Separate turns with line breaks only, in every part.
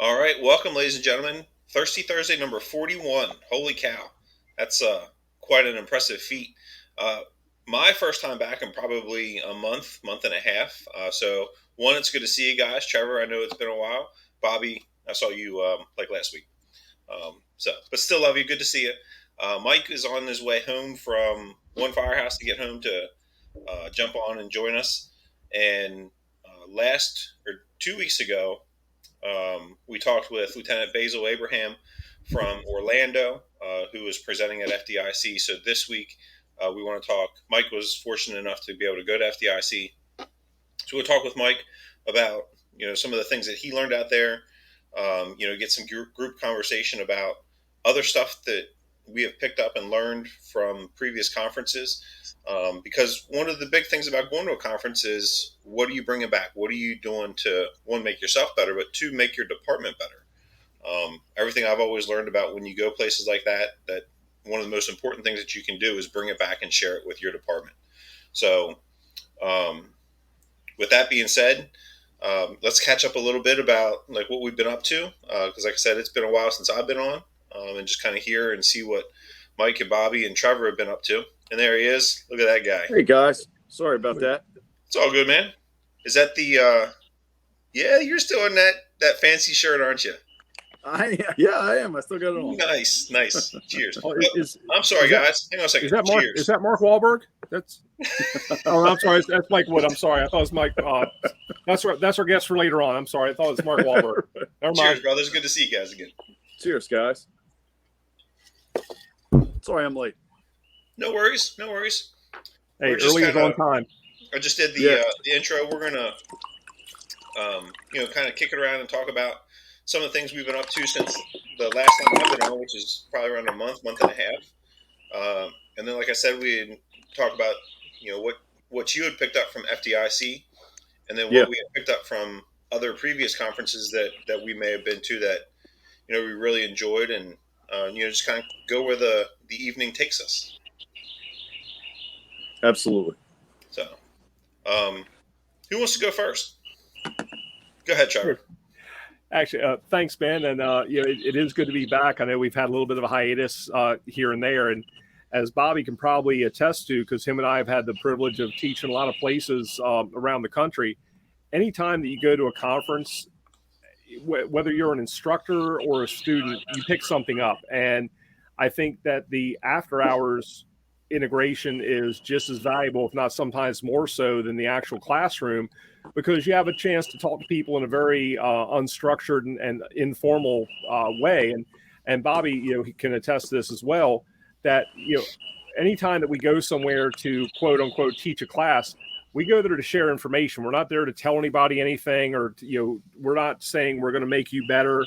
All right, welcome, ladies and gentlemen. Thirsty Thursday number 41. Holy cow. That's quite an impressive feat. Uh, my first time back in probably a month and a half. One, it's good to see you guys. Trevor, I know it's been a while. Bobby, I saw you like last week. But still love you. Good to see you. Mike is on his way home from one firehouse to get home to jump on and join us. And last or 2 weeks ago, we talked with Lieutenant Basil Abraham from Orlando, who is presenting at FDIC. So this week, we want to talk. Mike was fortunate enough to be able to go to FDIC. So we'll talk with Mike about some of the things that he learned out there. Get some group conversation about other stuff that we have picked up and learned from previous conferences. Because one of the big things about going to a conference is, what are you bringing back? What are you doing to, one, make yourself better, but two, make your department better? Everything I've always learned about when you go places like that one of the most important things that you can do is bring it back and share it with your department. So with that being said, let's catch up a little bit about like what we've been up to. Because like I said, it's been a while since I've been on, and just kind of hear and see what Mike and Bobby and Trevor have been up to. And there he is. Look at that guy.
Hey guys, sorry about that.
It's all good, man. Is that the? Yeah, you're still in that fancy shirt, aren't you?
I am. I still got it on.
Nice. Cheers.
Oh,
I'm sorry, guys. Hang on a second.
Is that Mark?
Cheers.
Is that Mark Wahlberg? That's. Oh, I'm sorry. That's Mike Wood. I'm sorry. I thought it was Mike. That's our guest for later on. I'm sorry. I thought it was Mark Wahlberg. Never mind.
Cheers, brothers. Good to see you guys again.
Cheers, guys. Sorry, I'm late.
No worries.
Hey, early is on time.
I just did the intro. We're gonna, kind of kick it around and talk about some of the things we've been up to since the last time I've been on, which is probably around a month and a half. And then, like I said, we talk about what you had picked up from FDIC, and then what we had picked up from other previous conferences that we may have been to that we really enjoyed, and just kind of go where the evening takes us.
Absolutely.
So, who wants to go first? Go ahead, Trevor.
Actually, thanks, Ben. And it is good to be back. I know we've had a little bit of a hiatus here and there, and as Bobby can probably attest to, because him and I have had the privilege of teaching a lot of places around the country. Anytime that you go to a conference, whether you're an instructor or a student, you pick something up, and I think that the after hours integration is just as valuable, if not sometimes more so, than the actual classroom, because you have a chance to talk to people in a very unstructured and informal way. And Bobby, he can attest to this as well, that anytime that we go somewhere to quote unquote teach a class, we go there to share information. We're not there to tell anybody anything, or we're not saying we're going to make you better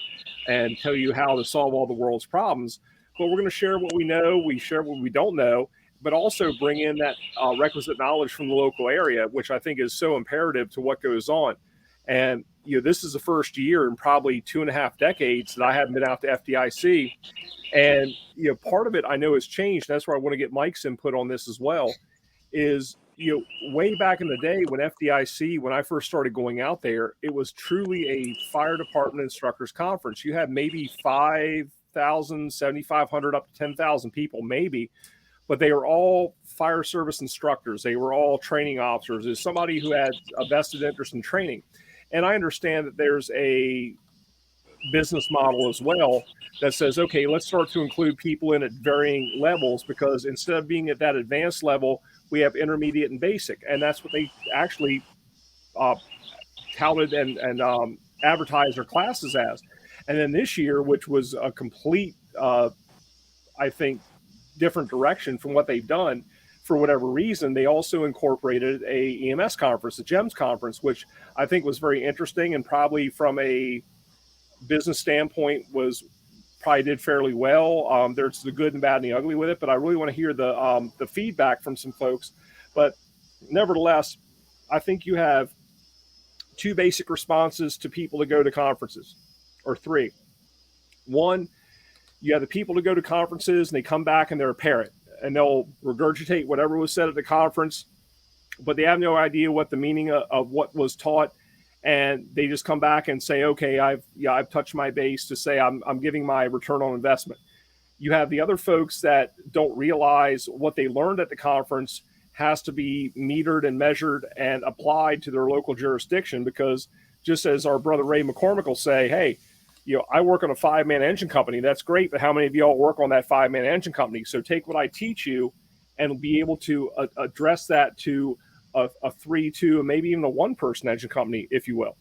and tell you how to solve all the world's problems, but we're going to share what we know. We share what we don't know, but also bring in that requisite knowledge from the local area, which I think is so imperative to what goes on. And this is the first year in probably 2.5 decades that I haven't been out to FDIC. And part of it I know has changed. That's where I want to get Mike's input on this as well. Is way back in the day when FDIC, when I first started going out there, it was truly a fire department instructors conference. You had maybe 5,000, 7,500, up to 10,000 people, maybe. But they were all fire service instructors. They were all training officers. There's somebody who had a vested interest in training. And I understand that there's a business model as well that says, okay, let's start to include people in at varying levels, because instead of being at that advanced level, we have intermediate and basic. And that's what they actually touted and advertised their classes as. And then this year, which was a complete, I think, different direction from what they've done, for whatever reason, they also incorporated a EMS conference, the GEMS conference, which I think was very interesting, and probably from a business standpoint probably did fairly well. There's the good and bad and the ugly with it, but I really want to hear the feedback from some folks. But nevertheless, I think you have two basic responses to people to go to conferences, or three. One, you have the people to go to conferences and they come back and they're a parrot, and they'll regurgitate whatever was said at the conference, but they have no idea what the meaning of what was taught. and they just come back and say, okay, I've touched my base to say I'm giving my return on investment. You have the other folks that don't realize what they learned at the conference has to be metered and measured and applied to their local jurisdiction, because just as our brother Ray McCormick will say, hey, I work on a 5-man engine company. That's great, but how many of y'all work on that 5-man engine company? So take what I teach you and be able to address that to a 3, 2, and maybe even a 1-person engine company, if you will.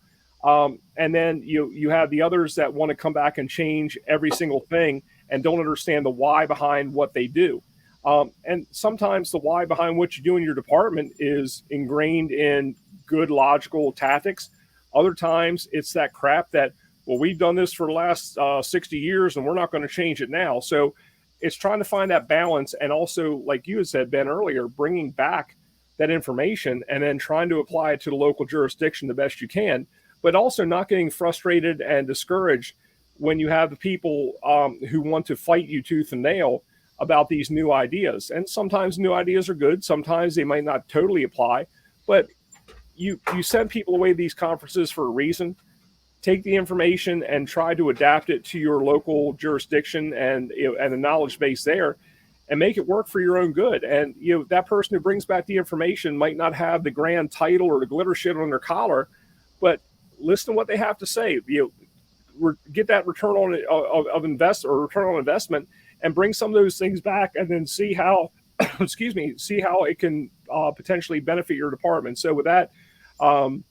And then you have the others that want to come back and change every single thing and don't understand the why behind what they do. And sometimes the why behind what you do in your department is ingrained in good logical tactics. Other times it's that crap that, well, we've done this for the last 60 years and we're not going to change it now. So it's trying to find that balance. And also, like you had said, Ben, earlier, bringing back that information and then trying to apply it to the local jurisdiction the best you can, but also not getting frustrated and discouraged when you have the people who want to fight you tooth and nail about these new ideas. And sometimes new ideas are good. Sometimes they might not totally apply, but you send people away to these conferences for a reason. Take the information and try to adapt it to your local jurisdiction and the knowledge base there, and make it work for your own good. And that person who brings back the information might not have the grand title or the glitter shit on their collar, but listen to what they have to say. Get that return on return on investment, and bring some of those things back, and then see how see how it can potentially benefit your department. So with that, I'll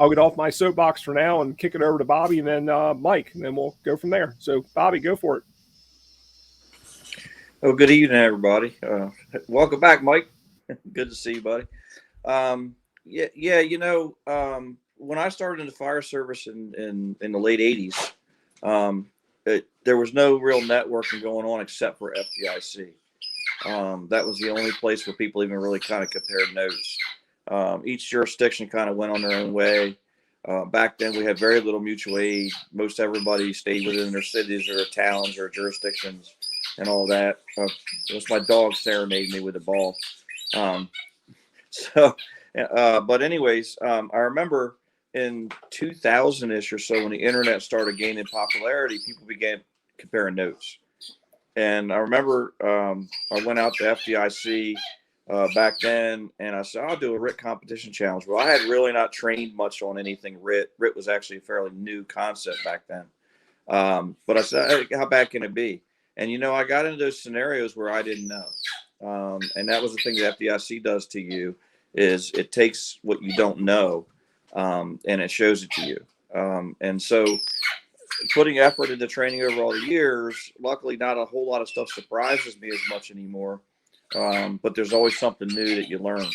get off my soapbox for now and kick it over to Bobby and then Mike, and then we'll go from there. So Bobby, go for it.
Oh, good evening, everybody. Welcome back, Mike. Good to see you, buddy. When I started in the fire service in the late 80s, there was no real networking going on except for FDIC. That was the only place where people even really kind of compared notes. Each jurisdiction kind of went on their own way. Back then, we had very little mutual aid. Most everybody stayed within their cities or their towns or jurisdictions and all that. It was my dog serenading me with a ball. But anyways, I remember in 2000-ish or so, when the internet started gaining popularity, people began comparing notes. And I remember I went out to FDIC back then, and I said, I'll do a RIT competition challenge. Well, I had really not trained much on anything RIT. RIT was actually a fairly new concept back then. But I said, hey, how bad can it be? And, I got into those scenarios where I didn't know. And that was the thing that FDIC does to you, is it takes what you don't know and it shows it to you. And so putting effort into training over all the years, luckily not a whole lot of stuff surprises me as much anymore. But there's always something new that you learn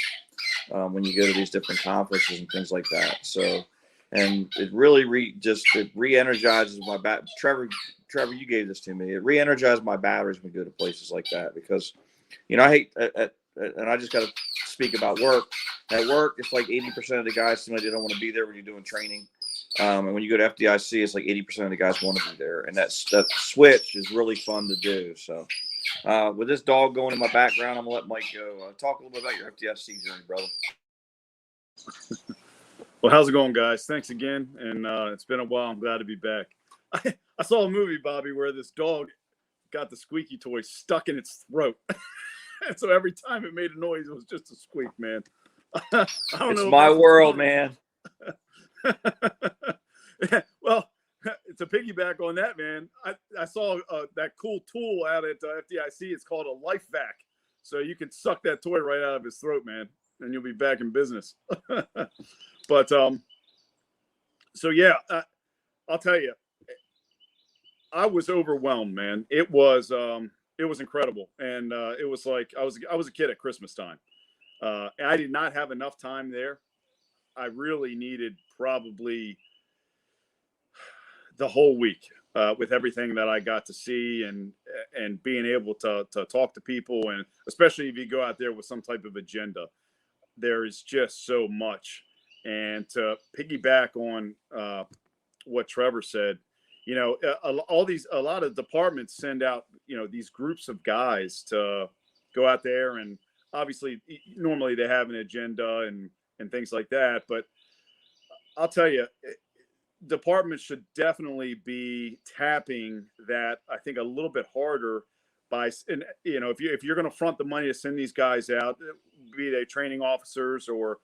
when you go to these different conferences and things like that. So, and it really re-energizes my Trevor, you gave this to me. It re-energizes my batteries when we go to places like that, because, I hate, and I just got to speak about work. At work, it's like 80% of the guys seem like they don't want to be there when you're doing training. And when you go to FDIC, it's like 80% of the guys want to be there. And that switch is really fun to do. So with this dog going in my background, I'm going to let Mike go. Talk a little bit about your FDIC journey, brother.
Well, how's it going, guys? Thanks again. And it's been a while. I'm glad to be back. I saw a movie, Bobby, where this dog got the squeaky toy stuck in its throat. And so every time it made a noise, it was just a squeak, man. I don't know.
It's my world, man.
Well, to piggyback on that, man, I saw that cool tool out at FDIC. It's called a life vac. So you can suck that toy right out of his throat, man, and you'll be back in business. But so yeah, I'll tell you, I was overwhelmed, man. It was incredible, and it was like I was a kid at Christmas time. I did not have enough time there. I really needed probably the whole week with everything that I got to see and being able to talk to people, and especially if you go out there with some type of agenda, there is just so much. And to piggyback on what Trevor said, a lot of departments send out, these groups of guys to go out there, and obviously normally they have an agenda and things like that. But I'll tell you, departments should definitely be tapping that. I think a little bit harder by, and if you're going to front the money to send these guys out, be they training officers or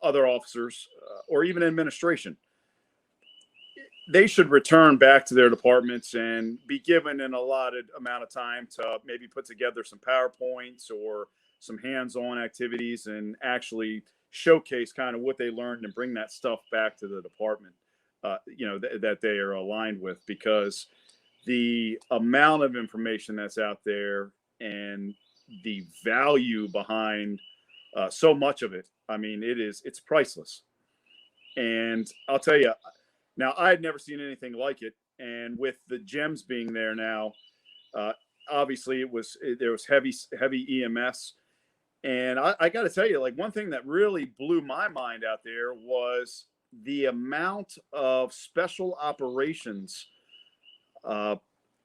other officers or even administration, they should return back to their departments and be given an allotted amount of time to maybe put together some PowerPoints or some hands-on activities and actually showcase kind of what they learned and bring that stuff back to the department, that they are aligned with, because the amount of information that's out there and the value behind so much of it, I mean, it's priceless. And I'll tell you, now, I had never seen anything like it, and with the gems being there now, obviously there was heavy EMS, and I got to tell you, like, one thing that really blew my mind out there was the amount of special operations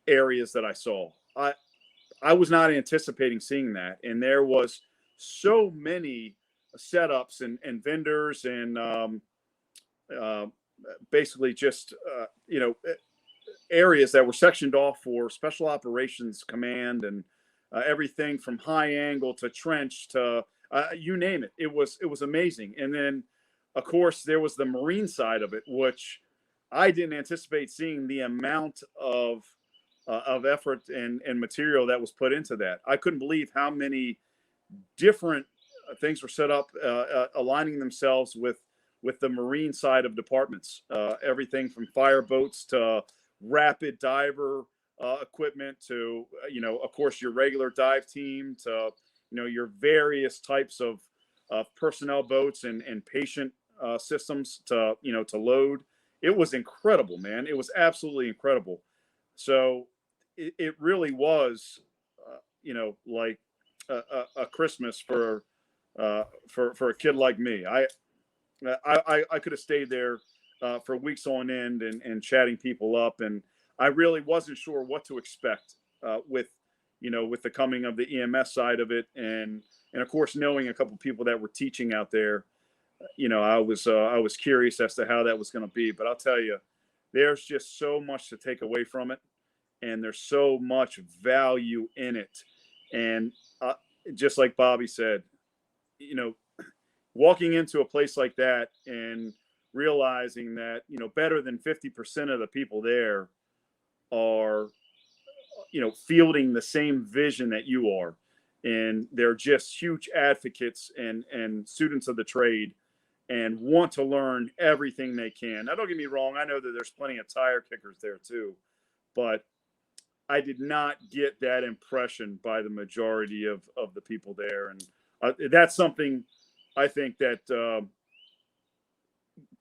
areas that I saw. I was not anticipating seeing that, and there was so many setups and vendors and basically just areas that were sectioned off for special operations command, and everything from high angle to trench to you name it. It was amazing. And then of course there was the Marine side of it, which I didn't anticipate seeing the amount of effort and material that was put into that. I couldn't believe how many different things were set up, aligning themselves with the Marine side of departments, everything from fire boats to rapid diver equipment to, of course, your regular dive team to, your various types of personnel boats and patient systems to load. It was incredible, man. It was absolutely incredible. So it really was, like a Christmas for a kid like me. I could have stayed there for weeks on end and chatting people up, and I really wasn't sure what to expect with the coming of the EMS side of it, and of course knowing a couple of people that were teaching out there. I was curious as to how that was going to be, but I'll tell you, there's just so much to take away from it, and there's so much value in it, and just like Bobby said, walking into a place like that and realizing that, better than 50% of the people there are, fielding the same vision that you are. And they're just huge advocates and students of the trade and want to learn everything they can. Now, don't get me wrong. I know that there's plenty of tire kickers there too, but I did not get that impression by the majority of the people there. And that's something I think that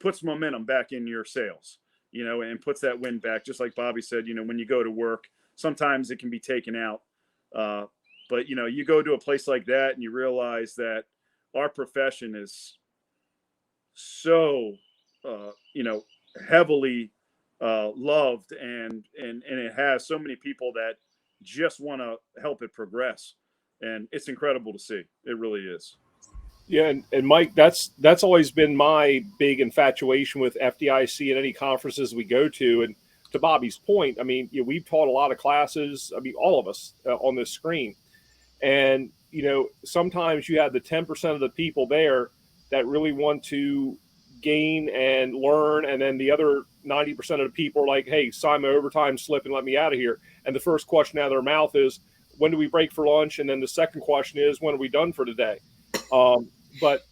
puts momentum back in your sales, and puts that wind back. Just like Bobby said, when you go to work, sometimes it can be taken out. But, you go to a place like that and you realize that our profession is so, heavily loved, and it has so many people that just want to help it progress. And it's incredible to see. It really is.
Yeah, and Mike, that's always been my big infatuation with FDIC and any conferences we go to. And to Bobby's point, I mean, we've taught a lot of classes. I mean, all of us on this screen, and sometimes you have the 10% of the people there that really want to gain and learn, and then the other 90% of the people are like, "Hey, sign my overtime slip and let me out of here." And the first question out of their mouth is, "When do we break for lunch?" And then the second question is, "When are we done for today?" But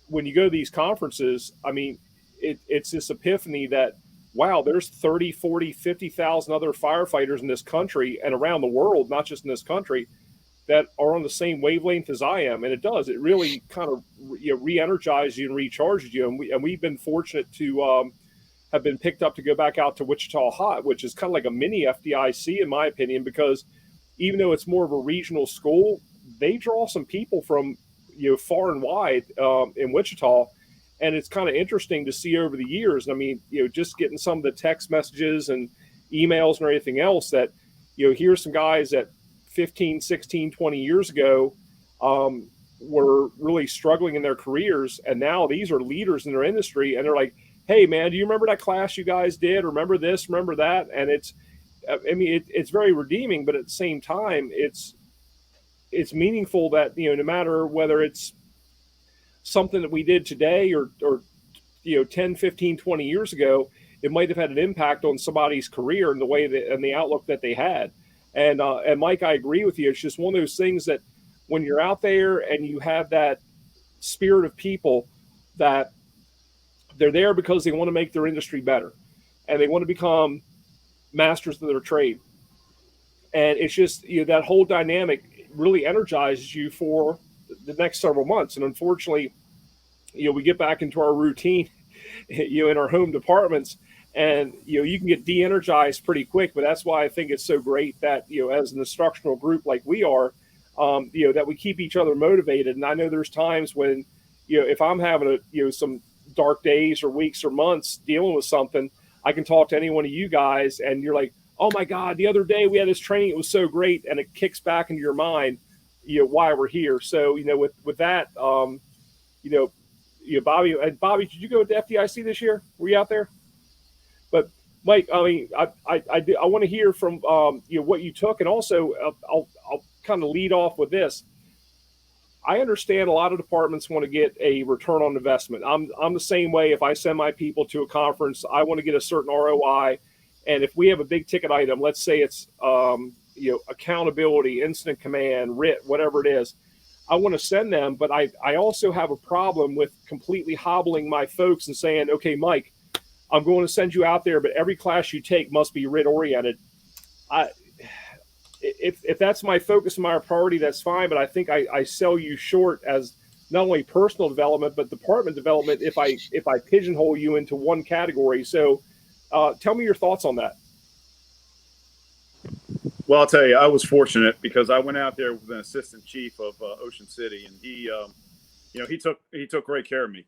when you go to these conferences, I mean, it's this epiphany that, wow, there's 30, 40, 50,000 other firefighters in this country and around the world, not just in this country, that are on the same wavelength as I am. And it really kind of re-energizes you and recharges you. And we've been fortunate to have been picked up to go back out to Wichita Hot, which is kind of like a mini FDIC, in my opinion, because even though it's more of a regional school, they draw some people from far and wide in Wichita. And it's kind of interesting to see over the years. I mean, just getting some of the text messages and emails and everything else that, here's some guys that 15, 16, 20 years ago, were really struggling in their careers, and now these are leaders in their industry, and they're like, "Hey, man, do you remember that class you guys did? Remember this? Remember that?" And I mean, it's very redeeming, but at the same time, it's meaningful that no matter whether it's something that we did today or 10, 15, 20 years ago, it might have had an impact on somebody's career and the way that and the outlook that they had. And Mike, I agree with you. It's just one of those things that when you're out there and you have that spirit of people that they're there because they want to make their industry better and they want to become masters of their trade. And it's just that whole dynamic really energizes you for the next several months. And unfortunately, we get back into our routine, in our home departments, and you can get de-energized pretty quick. But that's why I think it's so great that as an instructional group like we are, that we keep each other motivated. And I know there's times when if I'm having some dark days or weeks or months dealing with something, I can talk to any one of you guys, and you're like, "Oh my God, the other day we had this training; it was so great," and it kicks back into your mind, why we're here. So with that, Bobby, did you go to the FDIC this year? Were you out there? But Mike, I mean, I want to hear from what you took, and also I'll kind of lead off with this. I understand a lot of departments want to get a return on investment. I'm the same way. If I send my people to a conference, I want to get a certain ROI. And if we have a big ticket item, let's say it's accountability, incident command, RIT, whatever it is, I want to send them. But I also have a problem with completely hobbling my folks and saying, "Okay, Mike, I'm going to send you out there, but every class you take must be RIT oriented." If that's my focus and my priority, that's fine. But I think I sell you short as not only personal development but department development if I pigeonhole you into one category. So tell me your thoughts on that.
Well, I'll tell you, I was fortunate because I went out there with an assistant chief of Ocean City, and he took great care of me.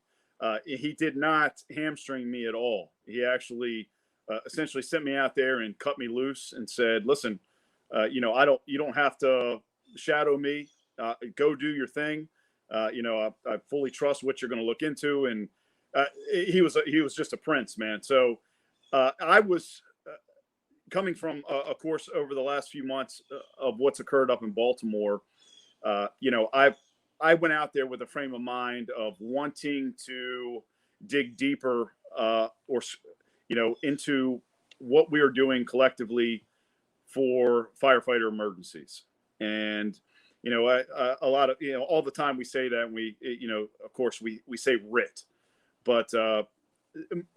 He did not hamstring me at all. He actually essentially sent me out there and cut me loose and said, "Listen, you don't have to shadow me. Go do your thing. I fully trust what you're going to look into." And he was just a prince, man. So I was coming from a course over the last few months of what's occurred up in Baltimore. I went out there with a frame of mind of wanting to dig deeper, into what we are doing collectively for firefighter emergencies. And a lot of all the time we say that, and we of course we say RIT, but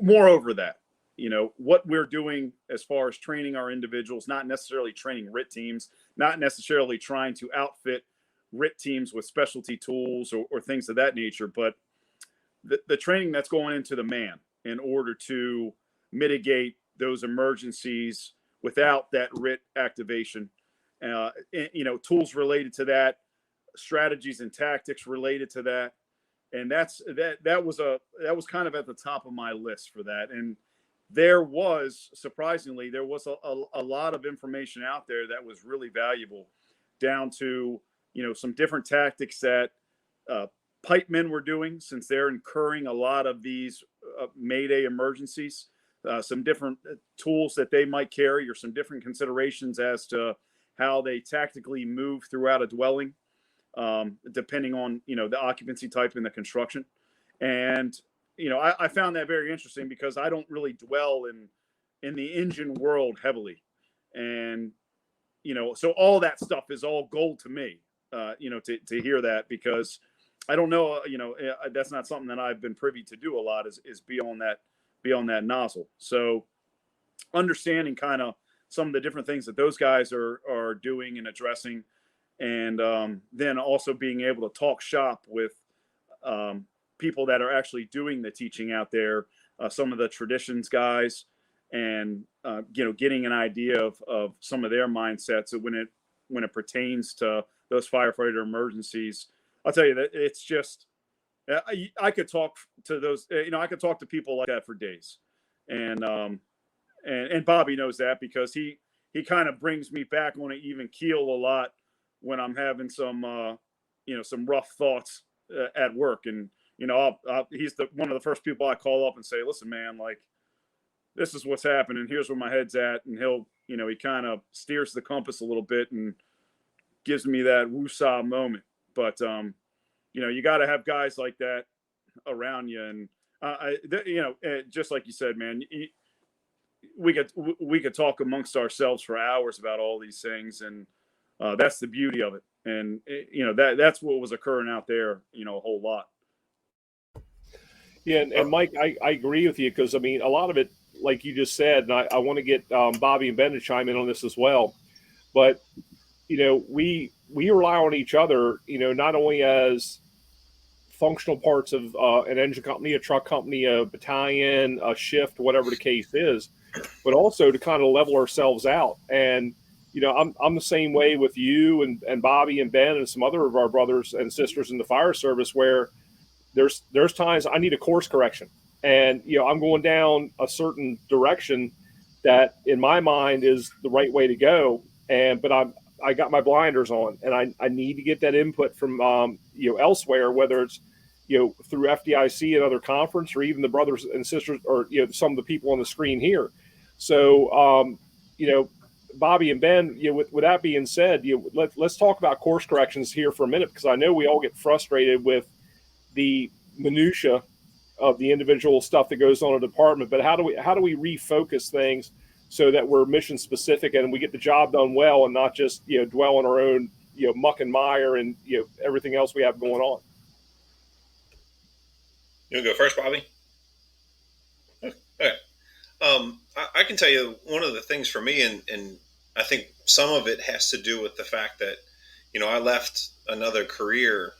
moreover that what we're doing as far as training our individuals, not necessarily training RIT teams, not necessarily trying to outfit RIT teams with specialty tools or things of that nature, but the training that's going into the man in order to mitigate those emergencies without that RIT activation, tools related to that, strategies and tactics related to that. And that was kind of at the top of my list for that. And surprisingly, there was a lot of information out there that was really valuable, down to, some different tactics that pipemen were doing, since they're incurring a lot of these Mayday emergencies, some different tools that they might carry, or some different considerations as to how they tactically move throughout a dwelling, depending on, the occupancy type and the construction. And I found that very interesting because I don't really dwell in the engine world heavily. And, so all that stuff is all gold to me, to hear that, because I don't know, that's not something that I've been privy to do a lot, is be on that nozzle. So understanding kind of some of the different things that those guys are doing and addressing. And then also being able to talk shop with people that are actually doing the teaching out there, some of the traditions guys, and getting an idea of some of their mindsets when it pertains to those firefighter emergencies. I'll tell you that it's just, I could talk to those, I could talk to people like that for days. And Bobby knows that, because he kind of brings me back on an even keel a lot when I'm having some some rough thoughts at work. And, he's one of the first people I call up and say, listen, man, like, this is what's happening. Here's where my head's at. And he'll, he kind of steers the compass a little bit and gives me that woosah moment. But, you got to have guys like that around you. And, just like you said, man, we could talk amongst ourselves for hours about all these things. And that's the beauty of it. And, that's what was occurring out there, a whole lot.
Yeah. And Mike, I agree with you because, I mean, a lot of it, like you just said, and I want to get Bobby and Ben to chime in on this as well. But, we rely on each other, not only as functional parts of an engine company, a truck company, a battalion, a shift, whatever the case is, but also to kind of level ourselves out. And, I'm the same way with you and Bobby and Ben and some other of our brothers and sisters in the fire service where there's times I need a course correction. And, I'm going down a certain direction that in my mind is the right way to go. But I got my blinders on and I need to get that input from, elsewhere, whether it's, through FDIC and other conference or even the brothers and sisters or, some of the people on the screen here. So, Bobby and Ben, with that being said, let's talk about course corrections here for a minute, because I know we all get frustrated with the minutia of the individual stuff that goes on in the department. But how do we refocus things so that we're mission specific and we get the job done well and not just dwell on our own muck and mire and everything else we have going on?
You want to go first, Bobby? Okay. I can tell you one of the things for me, and I think some of it has to do with the fact that, I left another career,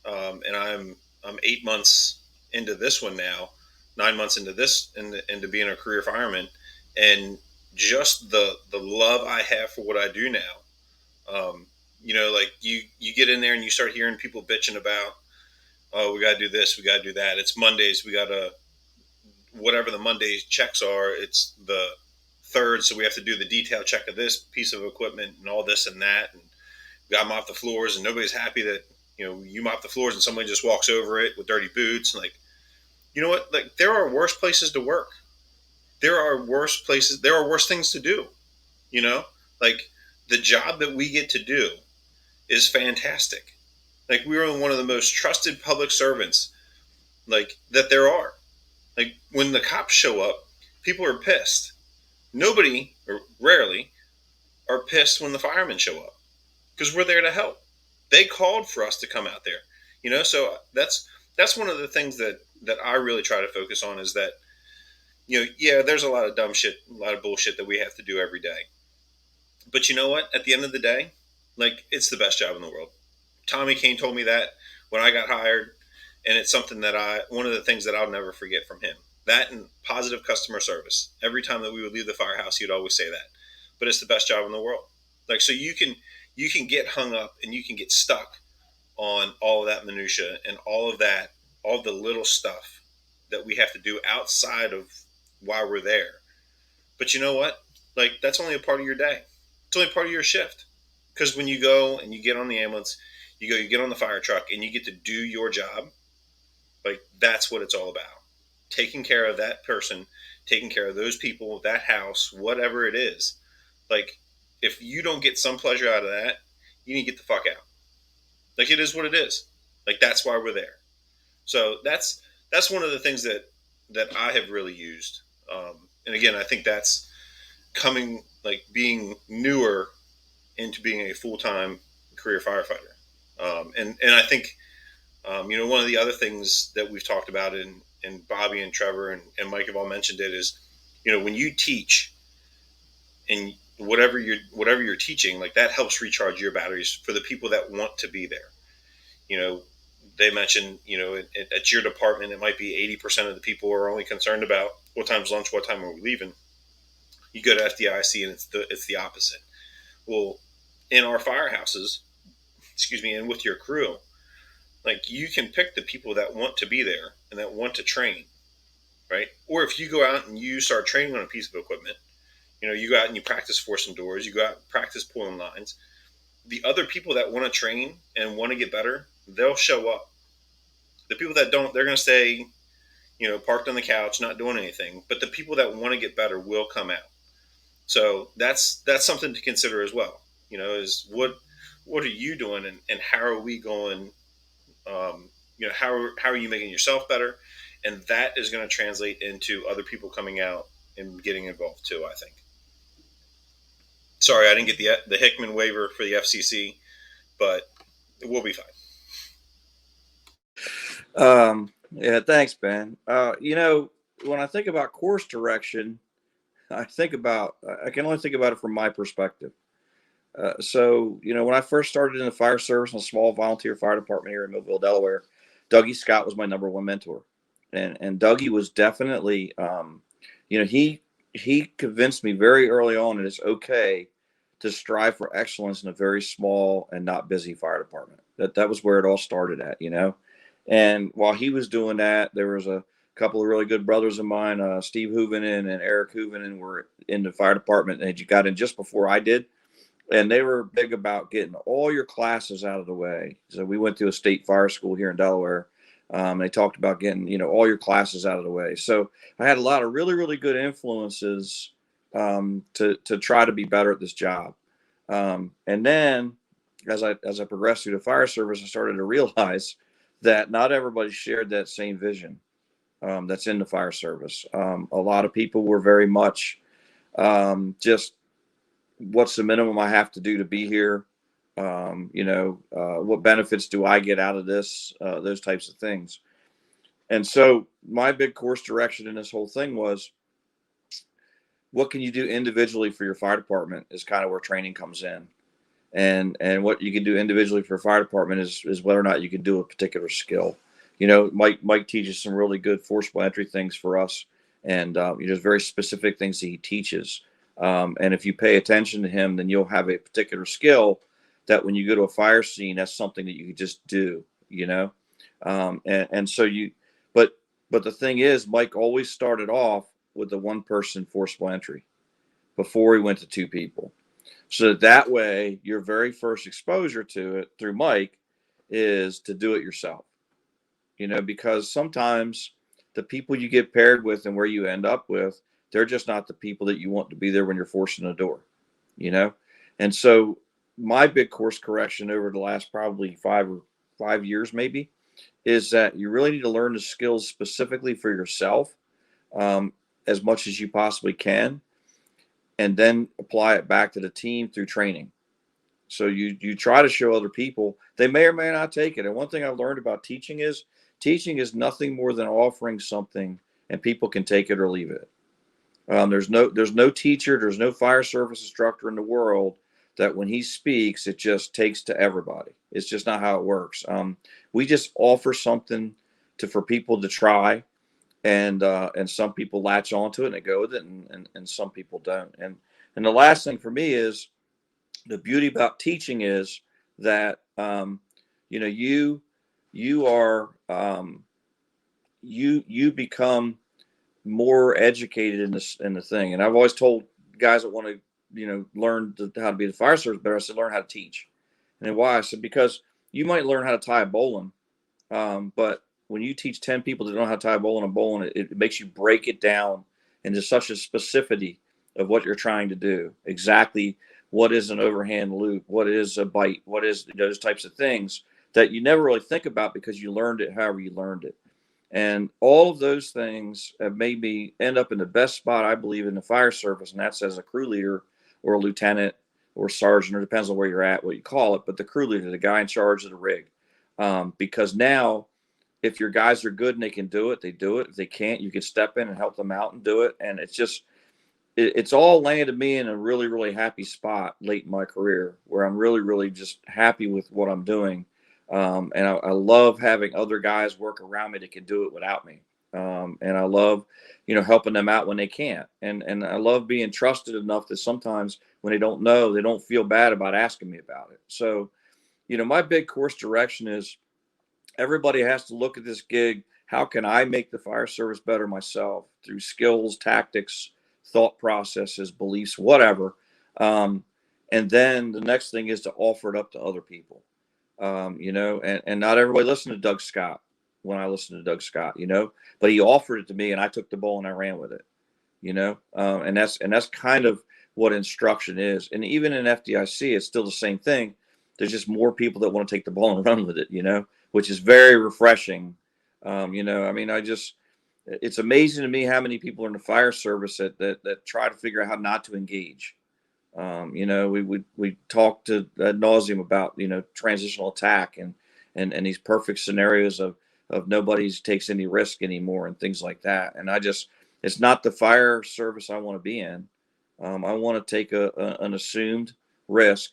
and I'm 8 months into this one now, 9 months into this, into being a career fireman, and just the love I have for what I do now. Like you get in there and you start hearing people bitching about, oh, we got to do this, we got to do that. It's Mondays, we got to, whatever the Monday checks are, it's the third, so we have to do the detail check of this piece of equipment and all this and that, and we got to mop the floors, and nobody's happy that you mop the floors and somebody just walks over it with dirty boots. And like, you know what? Like, there are worse places to work. There are worse places. There are worse things to do. Like the job that we get to do is fantastic. Like, we are one of the most trusted public servants, like, that there are. Like, when the cops show up, people are pissed. Nobody, or rarely, are pissed when the firemen show up because we're there to help. They called for us to come out there, So that's one of the things that I really try to focus on is that, there's a lot of dumb shit, a lot of bullshit that we have to do every day. But you know what? At the end of the day, like, it's the best job in the world. Tommy Kane told me that when I got hired, and it's something that one of the things that I'll never forget from him. That and positive customer service. Every time that we would leave the firehouse, he'd always say that. But it's the best job in the world. Like, so you can get hung up and you can get stuck on all of that minutia and all the little stuff that we have to do outside of why we're there. But you know what? Like, that's only a part of your day. It's only part of your shift. Because when you go and you get on the ambulance, you get on the fire truck and you get to do your job, like, that's what it's all about. Taking care of that person, taking care of those people, that house, whatever it is. Like, if you don't get some pleasure out of that, you need to get the fuck out. Like, it is what it is. Like, that's why we're there. So that's one of the things that I have really used. And again, I think that's coming, like, being newer into being a full-time career firefighter. And I think, one of the other things that we've talked about and Bobby and Trevor and Mike have all mentioned it is, when you teach and whatever you're teaching, like, that helps recharge your batteries for the people that want to be there. They mentioned, at your department, it might be 80% of the people are only concerned about what time's lunch, what time are we leaving. You go to FDIC and it's the opposite. Well, in our firehouses, and with your crew, like, you can pick the people that want to be there and that want to train, right? Or if you go out and you start training on a piece of equipment, you go out and you practice forcing doors, you go out and practice pulling lines, the other people that want to train and want to get better, they'll show up. The people that don't, they're going to stay, parked on the couch, not doing anything. But the people that want to get better will come out. So that's something to consider as well. Is what are you doing, and how are we going? How are you making yourself better? And that is going to translate into other people coming out and getting involved too, I think. Sorry, I didn't get the Hickman waiver for the FCC, but we'll be fine.
Yeah, thanks, Ben. When I think about course direction, I can only think about it from my perspective. So, when I first started in the fire service in a small volunteer fire department here in Millville, Delaware, Dougie Scott was my number one mentor. And Dougie was definitely, he convinced me very early on that it's okay to strive for excellence in a very small and not busy fire department. That was where it all started at, And while he was doing that, there was a couple of really good brothers of mine, Steve Hoovenen and Eric Hoovenen, were in the fire department, and you got in just before I did. And they were big about getting all your classes out of the way. So we went to a state fire school here in Delaware. They talked about getting, all your classes out of the way. So I had a lot of really, really good influences to try to be better at this job. And then as I progressed through the fire service, I started to realize that not everybody shared that same vision that's in the fire service. A lot of people were very much just, what's the minimum I have to do to be here? What benefits do I get out of this? Those types of things. And so my big course direction in this whole thing was, what can you do individually for your fire department is kind of where training comes in. And what you can do individually for a fire department is whether or not you can do a particular skill. Mike teaches some really good forcible entry things for us. And there's very specific things that he teaches. And if you pay attention to him, then you'll have a particular skill that when you go to a fire scene, that's something that you can just do, but the thing is, Mike always started off with the one person forcible entry before he went to two people. So that way, your very first exposure to it through Mike is to do it yourself, because sometimes the people you get paired with and where you end up with, they're just not the people that you want to be there when you're forcing the door, And so my big course correction over the last probably 5 years maybe is that you really need to learn the skills specifically for yourself as much as you possibly can, and then apply it back to the team through training. So you try to show other people, they may or may not take it. And one thing I've learned about teaching is nothing more than offering something, and people can take it or leave it. There's no teacher, there's no fire service instructor in the world that when he speaks, it just takes to everybody. It's just not how it works. We just offer something for people to try, and some people latch onto it and they go with it, and some people don't. And the last thing for me is, the beauty about teaching is that you become more educated in the thing. And I've always told guys that want to learn how to be the fire service better, I said, learn how to teach. And then why? I said, because you might learn how to tie a bowline, but when you teach 10 people that don't know how to tie a bowline, it makes you break it down into such a specificity of what you're trying to do. Exactly what is an overhand loop, what is a bite, what is those types of things that you never really think about because you learned it however you learned it. And all of those things have made me end up in the best spot, I believe, in the fire service, and that's as a crew leader or a lieutenant or sergeant, or depends on where you're at, what you call it, but the crew leader, the guy in charge of the rig. Because now, if your guys are good and they can do it, they do it. If they can't, you can step in and help them out and do it. And it's all landed me in a really, really happy spot late in my career, where I'm really, really just happy with what I'm doing. And I love having other guys work around me that can do it without me. And I love, helping them out when they can't. And I love being trusted enough that sometimes when they don't know, they don't feel bad about asking me about it. So, my big course direction is, everybody has to look at this gig. How can I make the fire service better myself through skills, tactics, thought processes, beliefs, whatever. And then the next thing is to offer it up to other people. And not everybody listened to Doug Scott when I listened to Doug Scott, but he offered it to me and I took the ball and I ran with it, and that's kind of what instruction is. And even in FDIC, it's still the same thing. There's just more people that want to take the ball and run with it, which is very refreshing. It's amazing to me how many people in the fire service that try to figure out how not to engage. We talked to ad nauseum about, transitional attack and these perfect scenarios of nobody takes any risk anymore and things like that. And it's not the fire service I want to be in. I want to take an assumed risk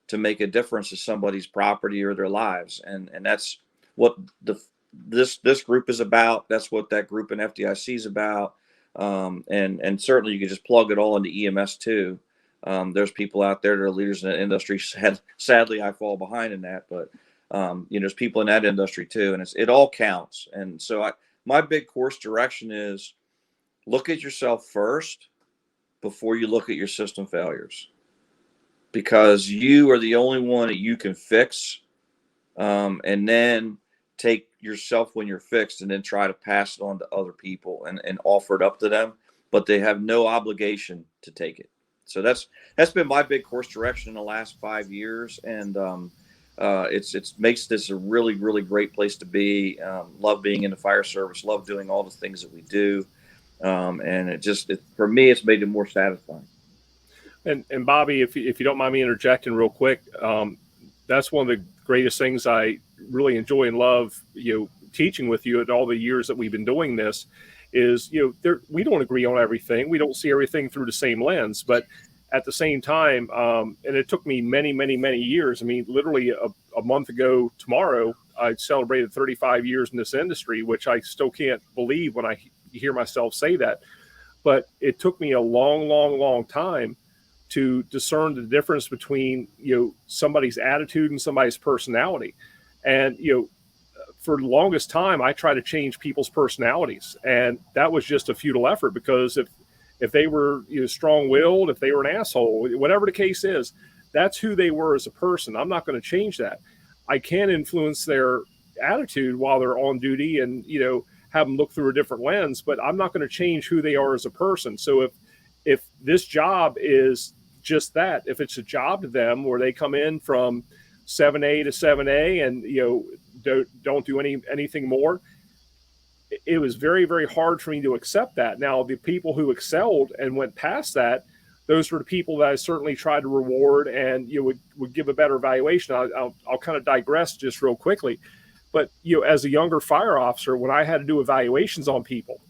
to make a difference to somebody's property or their lives. And that's what this group is about. That's what that group in FDIC is about. And certainly you can just plug it all into EMS too. There's people out there that are leaders in the industry. Sadly, I fall behind in that, but there's people in that industry too, and it all counts. And so my big course direction is look at yourself first before you look at your system failures, because you are the only one that you can fix, and then take yourself when you're fixed and then try to pass it on to other people and offer it up to them, but they have no obligation to take it. So that's been my big course direction in the last 5 years. And it's makes this a really, really great place to be. Love being in the fire service, love doing all the things that we do. And for me, it's made it more satisfying.
And Bobby, if you don't mind me interjecting real quick, that's one of the greatest things I really enjoy and love, teaching with you at all the years that we've been doing this is, we don't agree on everything. We don't see everything through the same lens, but at the same time, and it took me many, many, many years. I mean, literally a month ago tomorrow, I celebrated 35 years in this industry, which I still can't believe when I hear myself say that. But it took me a long, long, long time to discern the difference between, somebody's attitude and somebody's personality. And, for the longest time, I tried to change people's personalities, and that was just a futile effort, because if they were strong-willed, if they were an asshole, whatever the case is, that's who they were as a person. I'm not going to change that. I can influence their attitude while they're on duty and, have them look through a different lens, but I'm not going to change who they are as a person. So if this job is just that, if it's a job to them where they come in from 7A to 7A and, don't do anything more, it was very, very hard for me to accept that. Now, the people who excelled and went past that, those were the people that I certainly tried to reward and would give a better evaluation. I'll kind of digress just real quickly. But, as a younger fire officer, when I had to do evaluations on people,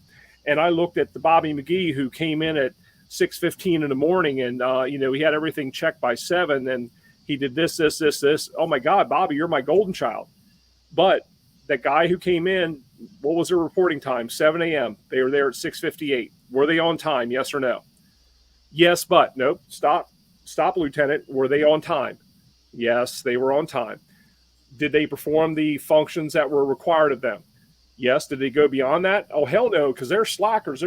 and I looked at the Bobby McGee who came in at 6:15 in the morning and, he had everything checked by 7 and he did this. Oh my God, Bobby, you're my golden child. But that guy who came in, what was their reporting time? 7 a.m. They were there at 6:58. Were they on time? Yes or no? Yes, but nope. Stop, Lieutenant. Were they on time? Yes, they were on time. Did they perform the functions that were required of them? Yes. Did they go beyond that? Oh, hell no, because they're slackers.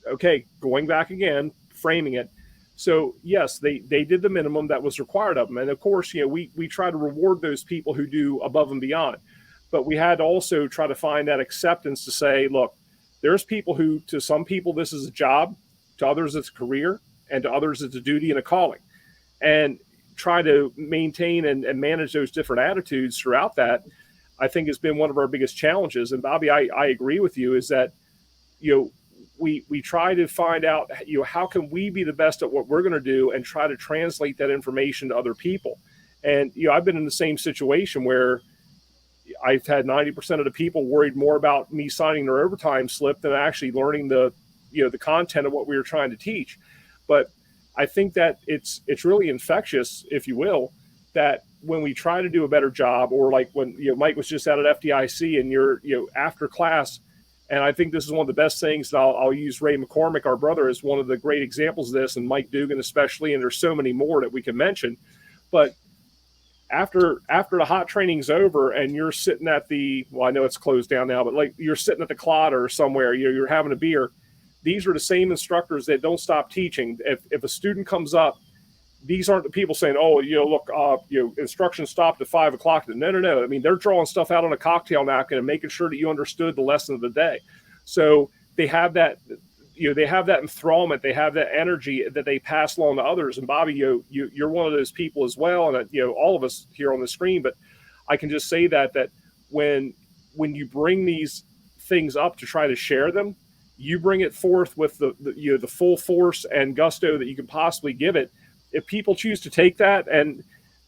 Okay, going back again, framing it. So, yes, they did the minimum that was required of them. And, of course, we try to reward those people who do above and beyond. But we had to also try to find that acceptance to say, look, there's people who, to some people, this is a job. To others, it's a career. And to others, it's a duty and a calling. And try to maintain and manage those different attitudes throughout that, I think, has been one of our biggest challenges. And, Bobby, I agree with you, is that, we try to find out, how can we be the best at what we're going to do and try to translate that information to other people. And, I've been in the same situation where I've had 90% of the people worried more about me signing their overtime slip than actually learning the content of what we were trying to teach. But I think that it's really infectious, if you will, that when we try to do a better job, or like when, Mike was just out at FDIC and you're, after class. And I think this is one of the best things. And I'll use Ray McCormick, our brother, as one of the great examples of this, and Mike Dugan especially. And there's so many more that we can mention. But after the hot training's over and you're sitting at I know it's closed down now, but like you're sitting at the Clotter or somewhere, you're having a beer. These are the same instructors that don't stop teaching. If a student comes up, these aren't the people saying, "Oh, look, instruction stopped at 5 o'clock." No. I mean, they're drawing stuff out on a cocktail napkin and making sure that you understood the lesson of the day. So they have that, they have that enthrallment, they have that energy that they pass along to others. And Bobby, you're one of those people as well, and all of us here on the screen. But I can just say that when you bring these things up to try to share them, you bring it forth with the full force and gusto that you can possibly give it. If people choose to take that, and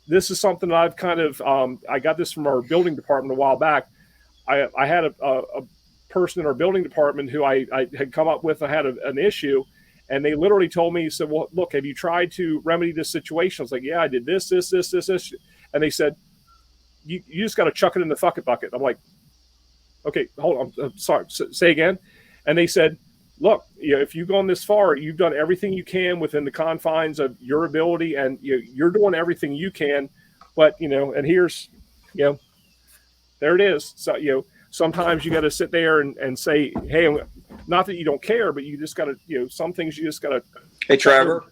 this is something that I've kind of, I got this from our building department a while back. I had a person in our building department who I had come up with. I had an issue, and they literally told me, said, "Well, look, have you tried to remedy this situation?" I was like, "Yeah, I did this. And they said, you just got to chuck it in the fuck it bucket." I'm like, "Okay, hold on. I'm sorry. Say again." And they said, "Look, if you've gone this far, you've done everything you can within the confines of your ability, and you're doing everything you can. But and here's, there it is. So sometimes you got to sit there and say, hey, not that you don't care, but you just got to, some things you just got to."
Hey, Trevor,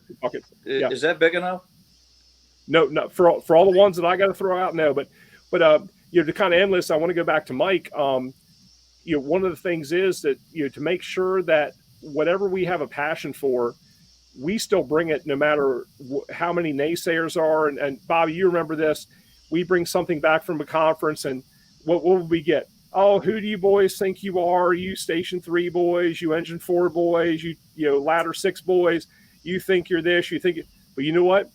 yeah.
Is that big enough?
No, for all the ones that I got to throw out, no. But to kind of end this, I want to go back to Mike. One of the things is that to make sure that whatever we have a passion for, we still bring it no matter how many naysayers are. And Bobby, you remember this? We bring something back from a conference, and what would we get? "Oh, who do you boys think you are? You Station 3 boys, you Engine 4 boys, you Ladder 6 boys. You think you're this, you think it." But you know what?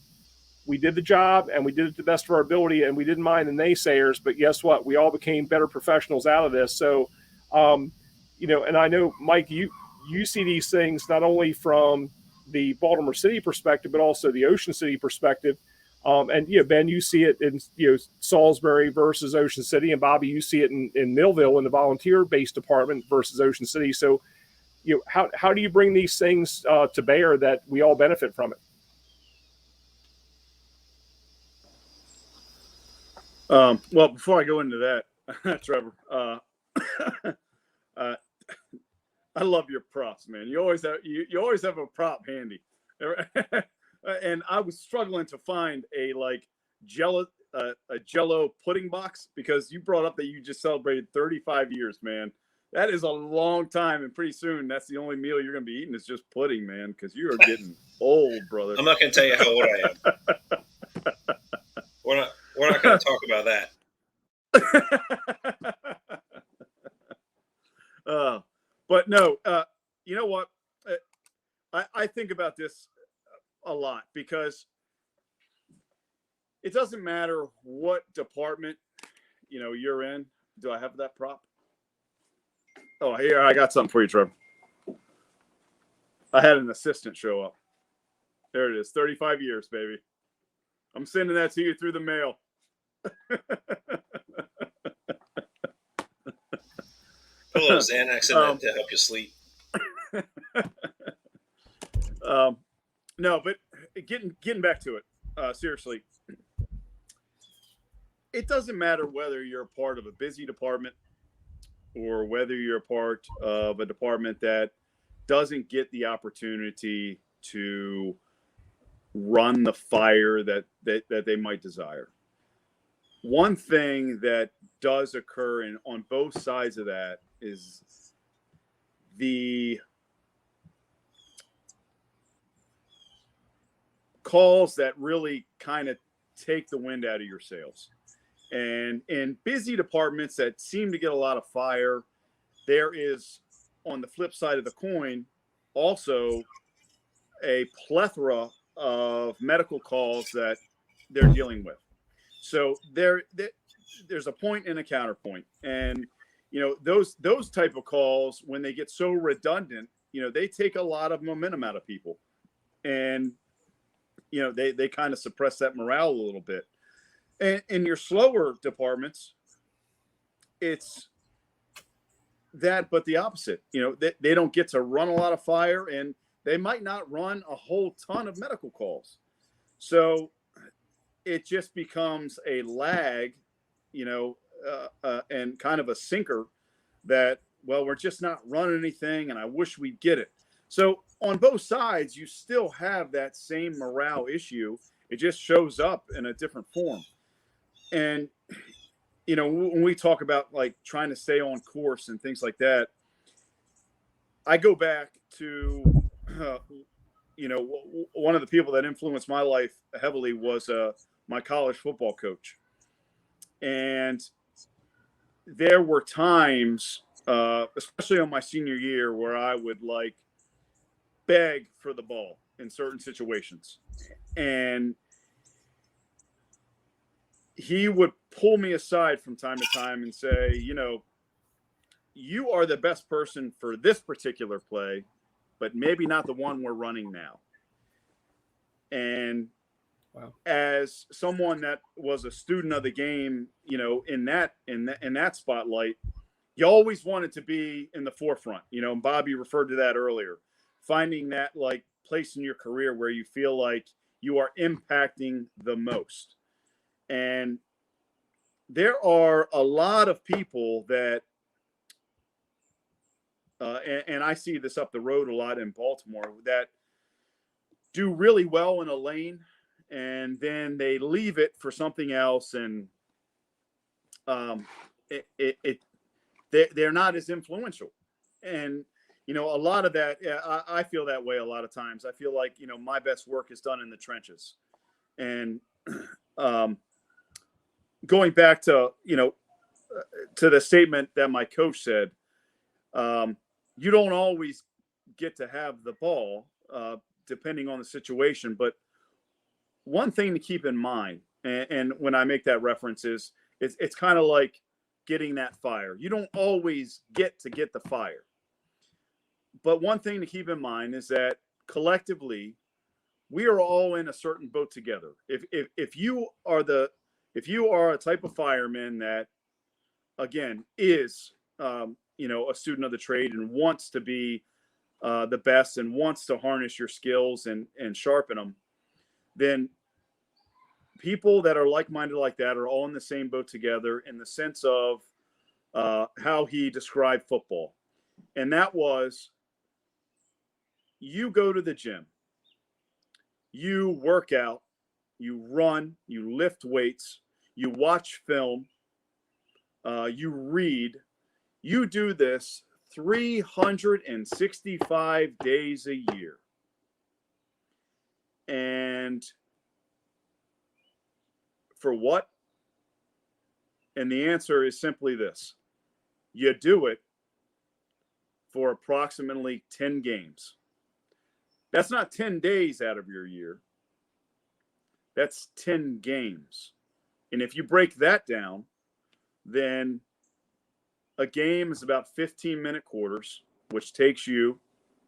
We did the job, and we did it to the best of our ability, and we didn't mind the naysayers. But guess what? We all became better professionals out of this. So, and I know, Mike, you see these things not only from the Baltimore City perspective, but also the Ocean City perspective. And Ben, you see it in Salisbury versus Ocean City, and Bobby, you see it in Millville in the volunteer-based department versus Ocean City. So, how do you bring these things to bear that we all benefit from it?
Well, before I go into that, Trevor, I love your props, man. You always have a prop handy. And I was struggling to find a Jello pudding box, because you brought up that you just celebrated 35 years, man. That is a long time, and pretty soon that's the only meal you're going to be eating is just pudding, man, because you are getting old, brother.
I'm not going to tell you how old I am. We're not going to talk about that.
But no, you know what? I think about this a lot, because it doesn't matter what department you're in. Do I have that prop? Oh, here, I got something for you, Trevor. I had an assistant show up. There it is. 35 years, baby. I'm sending that to you through the mail.
Put a little Xanax in that to help you sleep.
No, but getting back to it, seriously, it doesn't matter whether you're a part of a busy department or whether you're a part of a department that doesn't get the opportunity to run the fire that they might desire. One thing that does occur on both sides of that is the calls that really kind of take the wind out of your sails. And in busy departments that seem to get a lot of fire, there is, on the flip side of the coin, also a plethora of medical calls that they're dealing with. So there's a point and a counterpoint. And, those type of calls, when they get so redundant, they take a lot of momentum out of people. And, they kind of suppress that morale a little bit. And in your slower departments, it's that, but the opposite. They don't get to run a lot of fire, and they might not run a whole ton of medical calls. So it just becomes a lag, and kind of a sinker that, well, we're just not running anything, and I wish we'd get it. So on both sides, you still have that same morale issue. It just shows up in a different form. And, when we talk about like trying to stay on course and things like that, I go back to, one of the people that influenced my life heavily was my college football coach. And there were times, especially on my senior year, where I would like beg for the ball in certain situations. And he would pull me aside from time to time and say, you are the best person for this particular play, but maybe not the one we're running now. And
Wow.
as someone that was a student of the game, in that spotlight, you always wanted to be in the forefront. And Bobby referred to that earlier, finding that like place in your career where you feel like you are impacting the most. And there are a lot of people that, and I see this up the road a lot in Baltimore, that do really well in a lane and then they leave it for something else. And they're not as influential. And, a lot of that, I feel that way a lot of times. I feel like, my best work is done in the trenches. And, going back to, to the statement that my coach said, you don't always get to have the ball, depending on the situation. But one thing to keep in mind, and when I make that reference, is it's kind of like getting that fire. You don't always get the fire. But one thing to keep in mind is that collectively, we are all in a certain boat together. If you are a type of fireman that, again, is a student of the trade and wants to be the best and wants to harness your skills and sharpen them, then people that are like-minded like that are all in the same boat together in the sense of how he described football. And that was, you go to the gym, you work out, you run, you lift weights, you watch film, you read, you do this 365 days a year. And for what? And the answer is simply this. You do it for approximately 10 games. That's not 10 days out of your year. That's 10 games. And if you break that down, then a game is about 15-minute quarters, which takes you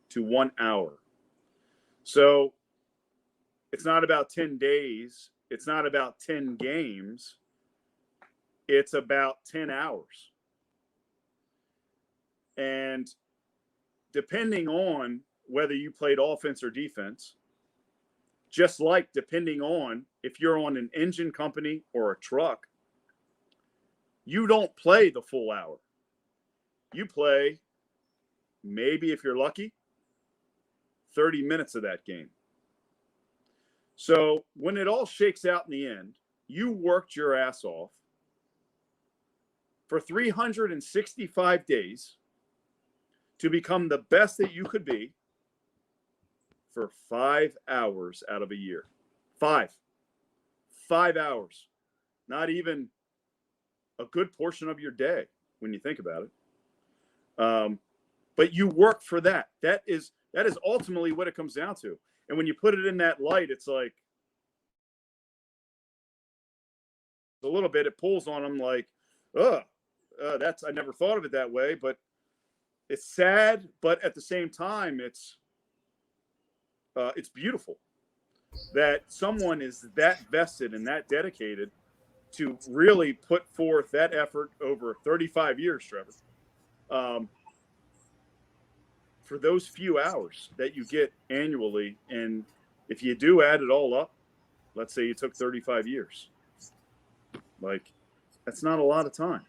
to 1 hour. So it's not about 10 days. It's not about 10 games. It's about 10 hours. And depending on whether you played offense or defense, just like depending on if you're on an engine company or a truck, you don't play the full hour. You play, maybe if you're lucky, 30 minutes of that game. So when it all shakes out in the end, you worked your ass off for 365 days to become the best that you could be for 5 hours out of a year. 5 hours. Not even a good portion of your day when you think about it. But you work for that. That is ultimately what it comes down to. And when you put it in that light, it's like a little bit, it pulls on them like, that's, I never thought of it that way, but it's sad, but at the same time, it's beautiful that someone is that vested and that dedicated to really put forth that effort over 35 years, Trevor, for those few hours that you get annually. And if you do add it all up, let's say you took 35 years, like that's not a lot of time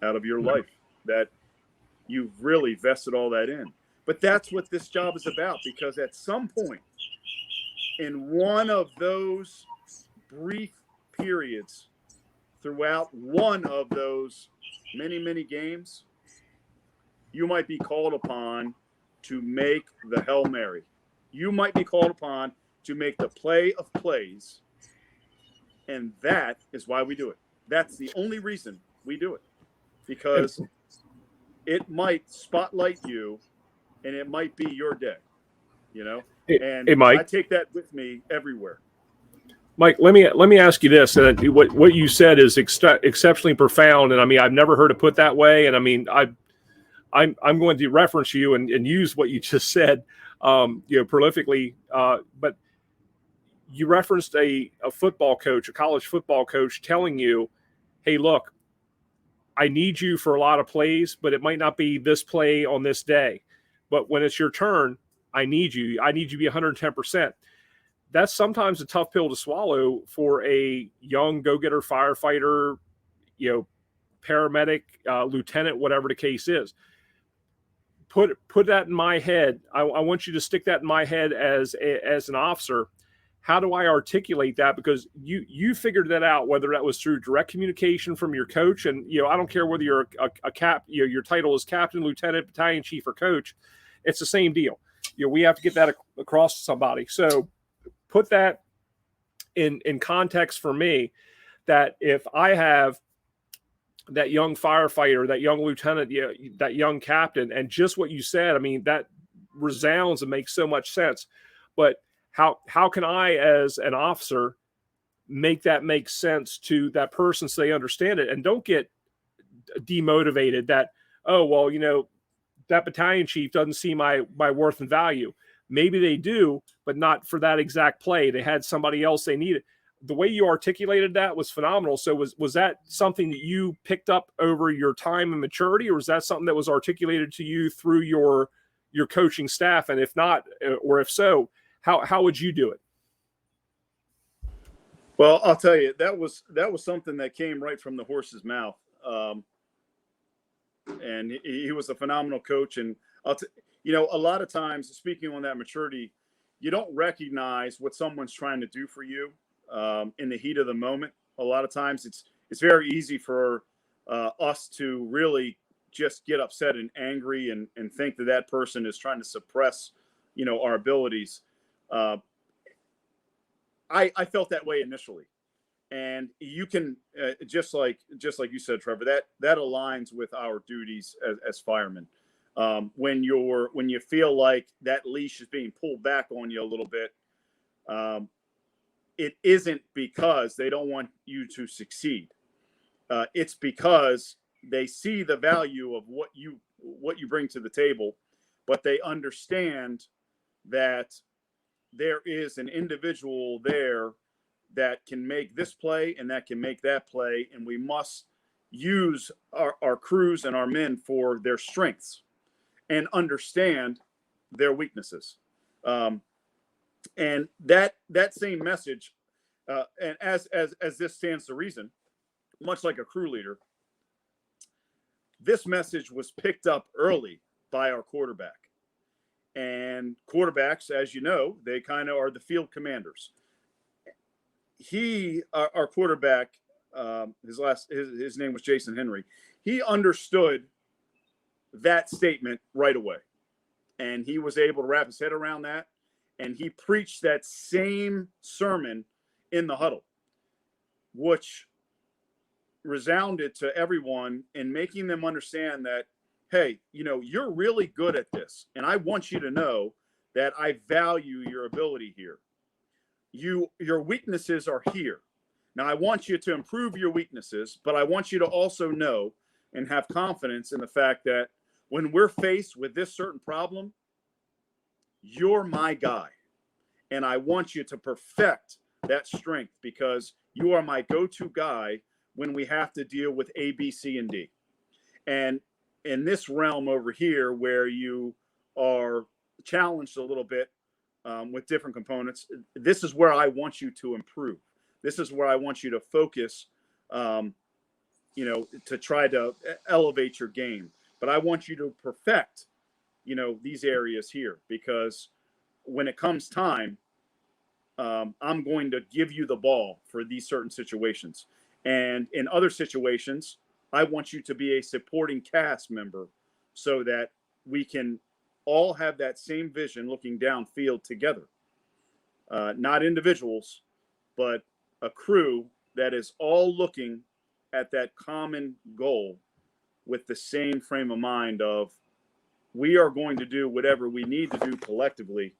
out of your life that you've really vested all that in. But that's what this job is about, because at some point in one of those brief periods throughout one of those many, many games, you might be called upon to make the Hail Mary. You might be called upon to make the play of plays. And that is why we do it. That's the only reason we do it, because it might spotlight you and it might be your day, you know? And
Hey, Mike.
I take that with me everywhere.
Mike, let me ask you this. And what you said is exceptionally profound. And I mean, I've never heard it put that way. And I mean, I'm going to reference you and use what you just said, prolifically. But you referenced a football coach, a college football coach, telling you, "Hey, look, I need you for a lot of plays, but it might not be this play on this day. But when it's your turn, I need you. I need you to be 110%." That's sometimes a tough pill to swallow for a young go-getter, firefighter, paramedic, lieutenant, whatever the case is. Put that in my head. I want you to stick that in my head as an officer. How do I articulate that? Because you figured that out, whether that was through direct communication from your coach, and I don't care whether you're a cap, your title is captain, lieutenant, battalion chief, or coach. It's the same deal. We have to get that across to somebody. So put that in context for me, that if I have that young firefighter, that young lieutenant, that young captain, and just what you said, I mean, that resounds and makes so much sense. But how can I, as an officer, make that make sense to that person so they understand it and don't get demotivated that, oh, well, that battalion chief doesn't see my worth and value. Maybe they do, but not for that exact play. They had somebody else they needed. The way you articulated that was phenomenal. So was that something that you picked up over your time and maturity, or was that something that was articulated to you through your coaching staff? And if not, or if so, how would you do it?
Well, I'll tell you, that was something that came right from the horse's mouth. And he was a phenomenal coach. And a lot of times, speaking on that maturity, you don't recognize what someone's trying to do for you in the heat of the moment. A lot of times it's very easy for us to really just get upset and angry and think that person is trying to suppress, our abilities. I felt that way initially. And you can, just like you said, Trevor, that aligns with our duties as firemen. When you feel like that leash is being pulled back on you a little bit, it isn't because they don't want you to succeed. It's because they see the value of what you bring to the table, but they understand that there is an individual there that can make this play and that can make that play, and we must use our crews and our men for their strengths and understand their weaknesses. And that same message, and as this stands to reason, much like a crew leader, this message was picked up early by our quarterback. And quarterbacks, as you know, they kind of are the field commanders. Our quarterback, his name was Jason Henry. He understood that statement right away, and he was able to wrap his head around that. And he preached that same sermon in the huddle, which resounded to everyone in making them understand that, hey, you're really good at this. And I want you to know that I value your ability here. Your weaknesses are here. Now, I want you to improve your weaknesses, but I want you to also know and have confidence in the fact that when we're faced with this certain problem, you're my guy. And I want you to perfect that strength because you are my go-to guy when we have to deal with A, B, C, and D. And in this realm over here where you are challenged a little bit with different components, this is where I want you to improve. This is where I want you to focus, to try to elevate your game. But I want you to perfect these areas here, because when it comes time, I'm going to give you the ball for these certain situations. And in other situations, I want you to be a supporting cast member so that we can all have that same vision looking downfield together. Not individuals, but a crew that is all looking at that common goal with the same frame of mind of, we are going to do whatever we need to do collectively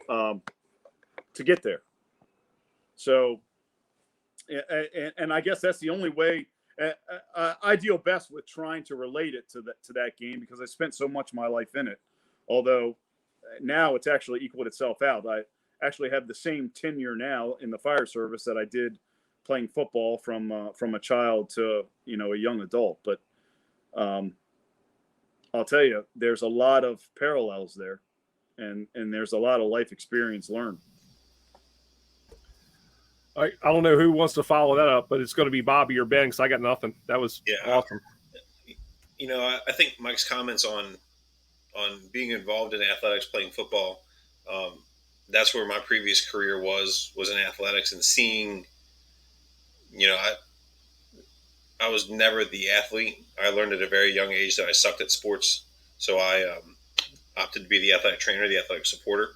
to get there. So, and I guess that's the only way. I deal best with trying to relate it to that game, because I spent so much of my life in it. Although now it's actually equaled itself out. I actually have the same tenure now in the fire service that I did playing football from a child to a young adult. But I'll tell you, there's a lot of parallels there, and there's a lot of life experience learned.
I don't know who wants to follow that up, but it's going to be Bobby or Ben, because I got nothing. That was awesome.
I think Mike's comments on being involved in athletics, playing football, that's where my previous career was in athletics, and seeing, I was never the athlete. I learned at a very young age that I sucked at sports, so I opted to be the athletic trainer, the athletic supporter.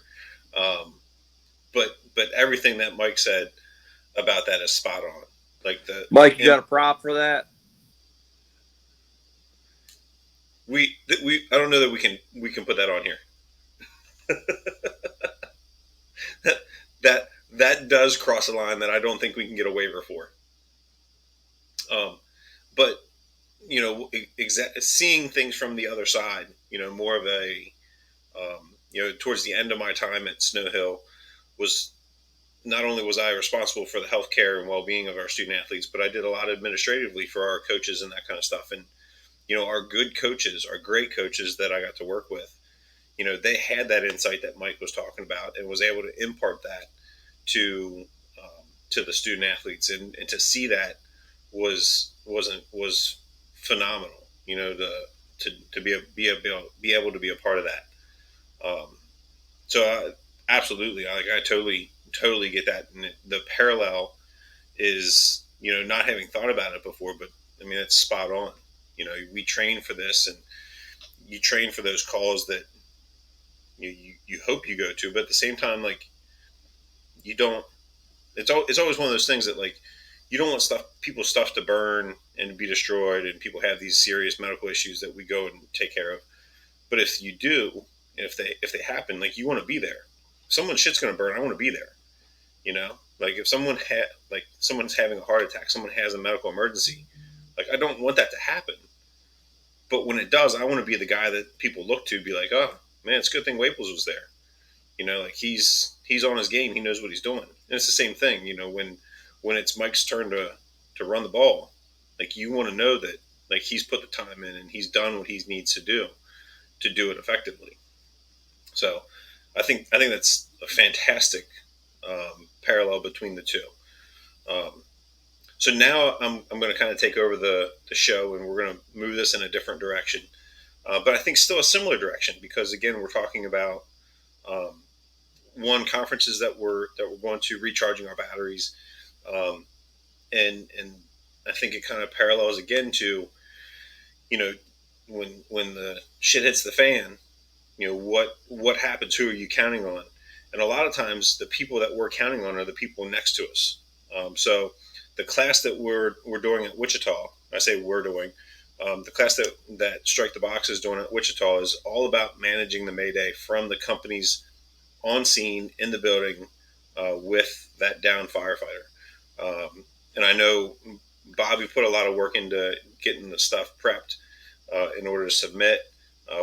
But everything that Mike said about that is spot on. Like
Mike, you got a prop for that?
I don't know that we can put that on here. that does cross a line that I don't think we can get a waiver for. But seeing things from the other side, more of a, towards the end of my time at Snow Hill, was not only was I responsible for the healthcare and well-being of our student athletes, but I did a lot administratively for our coaches and that kind of stuff. And our good coaches, our great coaches that I got to work with, they had that insight that Mike was talking about, and was able to impart that to the student athletes, and to see that was phenomenal. To be able to be a part of that. So absolutely, I totally get that. And the parallel is, not having thought about it before, but I mean, it's spot on. We train for this, and you train for those calls that you hope you go to, but at the same time, like, you don't. It's always one of those things that, like, you don't want people's stuff to burn and be destroyed, and people have these serious medical issues that we go and take care of. But if you do, if they happen, like, you want to be there. If someone's shit's going to burn, I want to be there. Like, if someone's having a heart attack, someone has a medical emergency, like, I don't want that to happen. But when it does, I want to be the guy that people look to, be like, oh man, it's a good thing Waples was there. Like, he's on his game. He knows what he's doing. And it's the same thing, when it's Mike's turn to run the ball, like, you want to know that, like, he's put the time in and he's done what he needs to do it effectively. So I think that's a fantastic parallel between the two. So now I'm going to kind of take over the show, and we're going to move this in a different direction. But I think still a similar direction, because again, we're talking about conferences that we're going to, recharging our batteries, and I think it kind of parallels again to, when the shit hits the fan, what happens? Who are you counting on? And a lot of times, the people that we're counting on are the people next to us. So the class that we're doing at Wichita, I say we're doing. The class that Strike the Box is doing at Wichita is all about managing the Mayday from the companies on scene in the building with that down firefighter. And I know Bobby put a lot of work into getting the stuff prepped in order to submit,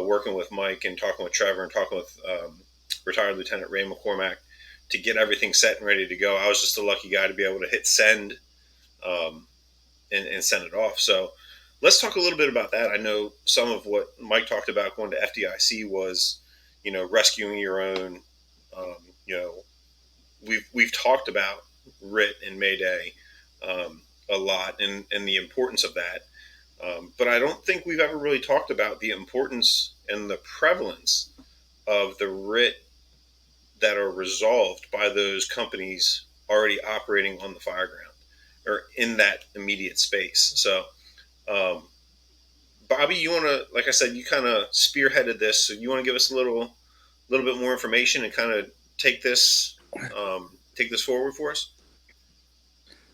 working with Mike and talking with Trevor and talking with retired Lieutenant Ray McCormack to get everything set and ready to go. I was just a lucky guy to be able to hit send and send it off. So let's talk a little bit about that. I know some of what Mike talked about going to FDIC was, rescuing your own. We've talked about RIT and Mayday a lot, and the importance of that. But I don't think we've ever really talked about the importance and the prevalence of the writ that are resolved by those companies already operating on the fire ground or in that immediate space. So, Bobby, you want to, like I said, you kind of spearheaded this. So you want to give us a little bit more information and kind of take this forward for us?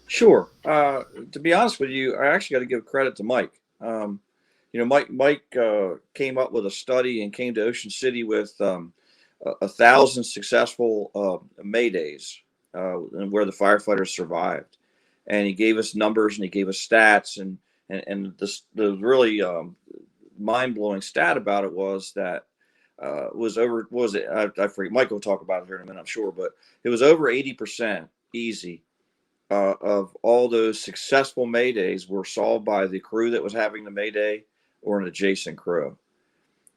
Sure. To be honest with you, I actually got to give credit to Mike. Mike came up with a study and came to Ocean City with 1,000 successful May days where the firefighters survived, and he gave us numbers and he gave us stats, and the really mind blowing stat about it was that I forget. Mike will talk about it here in a minute, I'm sure, but it was over 80% easy. Of all those successful Maydays were solved by the crew that was having the Mayday or an adjacent crew.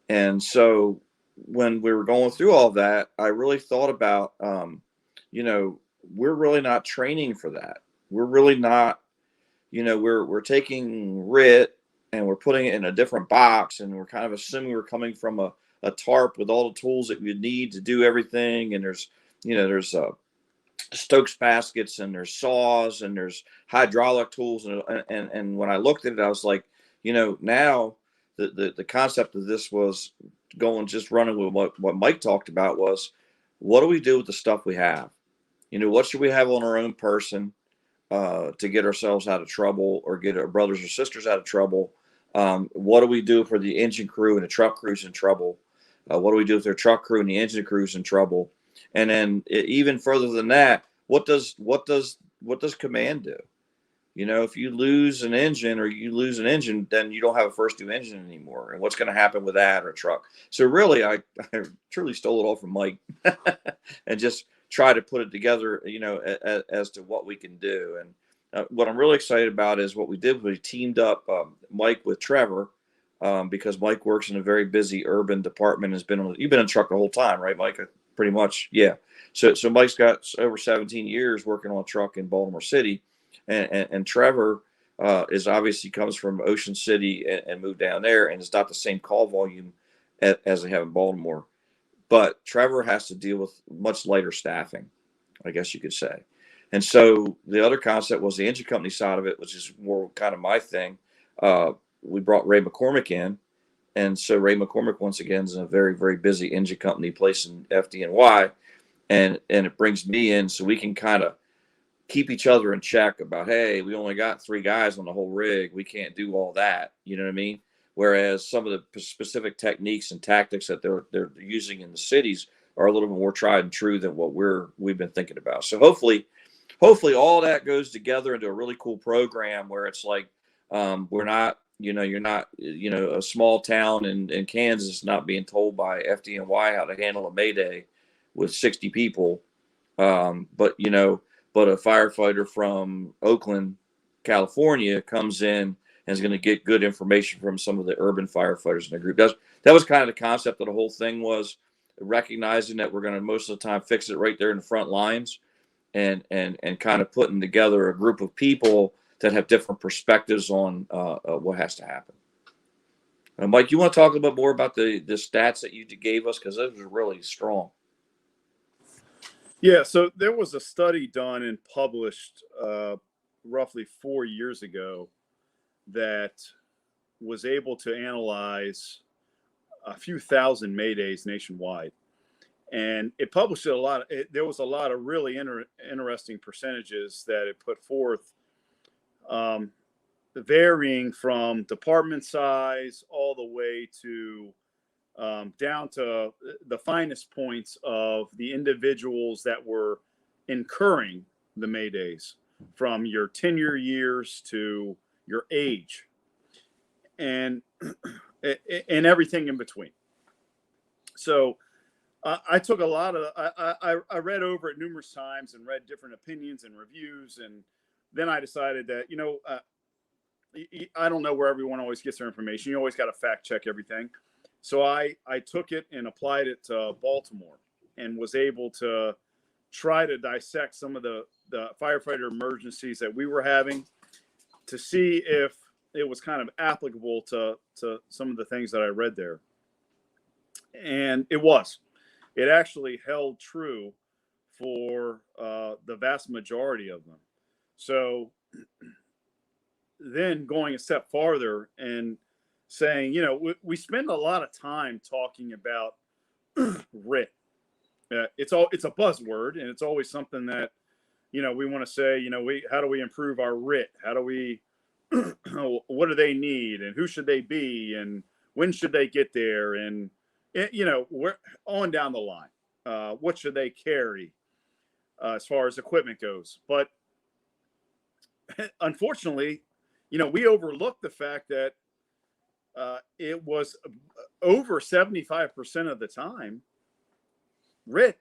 And so when we were going through all that, I really thought about, we're really not training for that. We're really not, we're taking RIT and we're putting it in a different box, and we're kind of assuming we're coming from a tarp with all the tools that we need to do everything. And there's Stokes baskets, and there's saws, and there's hydraulic tools, and when I looked at it, I was like, now the concept of this was running with what Mike talked about was, what do we do with the stuff we have? What should we have on our own person to get ourselves out of trouble or get our brothers or sisters out of trouble? What do we do for the engine crew and the truck crews in trouble? What do we do if their truck crew and the engine crew's in trouble? And then even further than that, what does command do? If you lose an engine then you don't have a first due engine anymore. And what's going to happen with that or a truck? So really, I truly stole it all from Mike and just try to put it together, as to what we can do. And what I'm really excited about is what we did. We teamed up Mike with Trevor because Mike works in a very busy urban department. You've been in truck the whole time, right, Mike? Pretty much, yeah. So Mike's got over 17 years working on a truck in Baltimore City, and Trevor is obviously comes from Ocean City and moved down there, and it's not the same call volume as they have in Baltimore. But Trevor has to deal with much lighter staffing, I guess you could say. And so the other concept was the engine company side of it, which is more kind of my thing. We brought Ray McCormick in. And so Ray McCormick, once again, is a very, very busy engine company place in FDNY. And it brings me in so we can kind of keep each other in check about, hey, we only got 3 guys on the whole rig. We can't do all that. You know what I mean? Whereas some of the specific techniques and tactics that they're using in the cities are a little bit more tried and true than what we've been thinking about. So hopefully all that goes together into a really cool program where it's like we're not, you're not, a small town in Kansas not being told by FDNY how to handle a Mayday with 60 people. But a firefighter from Oakland, California comes in and is going to get good information from some of the urban firefighters in the group. That was kind of the concept of the whole thing, was recognizing that we're going to most of the time fix it right there in the front lines and kind of putting together a group of people that have different perspectives on what has to happen. Mike, you want to talk a little bit more about the stats that you gave us, because those are really strong.
Yeah, so there was a study done and published roughly 4 years ago that was able to analyze a few thousand Maydays nationwide. And it published there was a lot of really interesting percentages that it put forth, varying from department size all the way to down to the finest points of the individuals that were incurring the Maydays, from your tenure years to your age, and everything in between. So I took a lot of, I read over it numerous times and read different opinions and reviews. And then I decided that, I don't know where everyone always gets their information. You always got to fact check everything. So I took it and applied it to Baltimore and was able to try to dissect some of the firefighter emergencies that we were having to see if it was kind of applicable to some of the things that I read there. And it actually held true for the vast majority of them. So then going a step farther and saying, we spend a lot of time talking about RIT. It's a buzzword, and it's always something that we want to say. How do we improve our RIT? How do we what do they need, and who should they be, and when should they get there, and where on down the line. What should they carry as far as equipment goes? But unfortunately, we overlooked the fact that it was over 75% of the time, RIT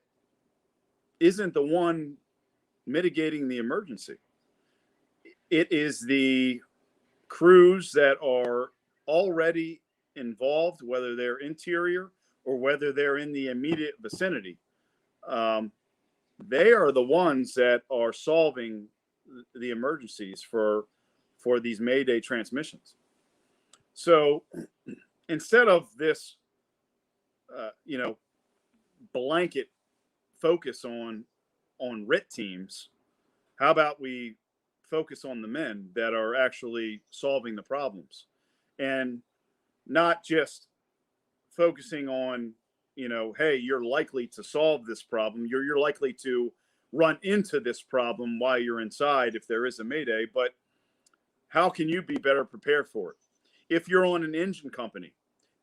isn't the one mitigating the emergency. It is the crews that are already involved, whether they're interior or whether they're in the immediate vicinity. They are the ones that are solving the emergencies for these Mayday transmissions. So instead of this, blanket focus on RIT teams, how about we focus on the men that are actually solving the problems, and not just focusing on, hey, you're likely to solve this problem. You're likely to run into this problem while you're inside if there is a Mayday, but how can you be better prepared for it? If you're on an engine company,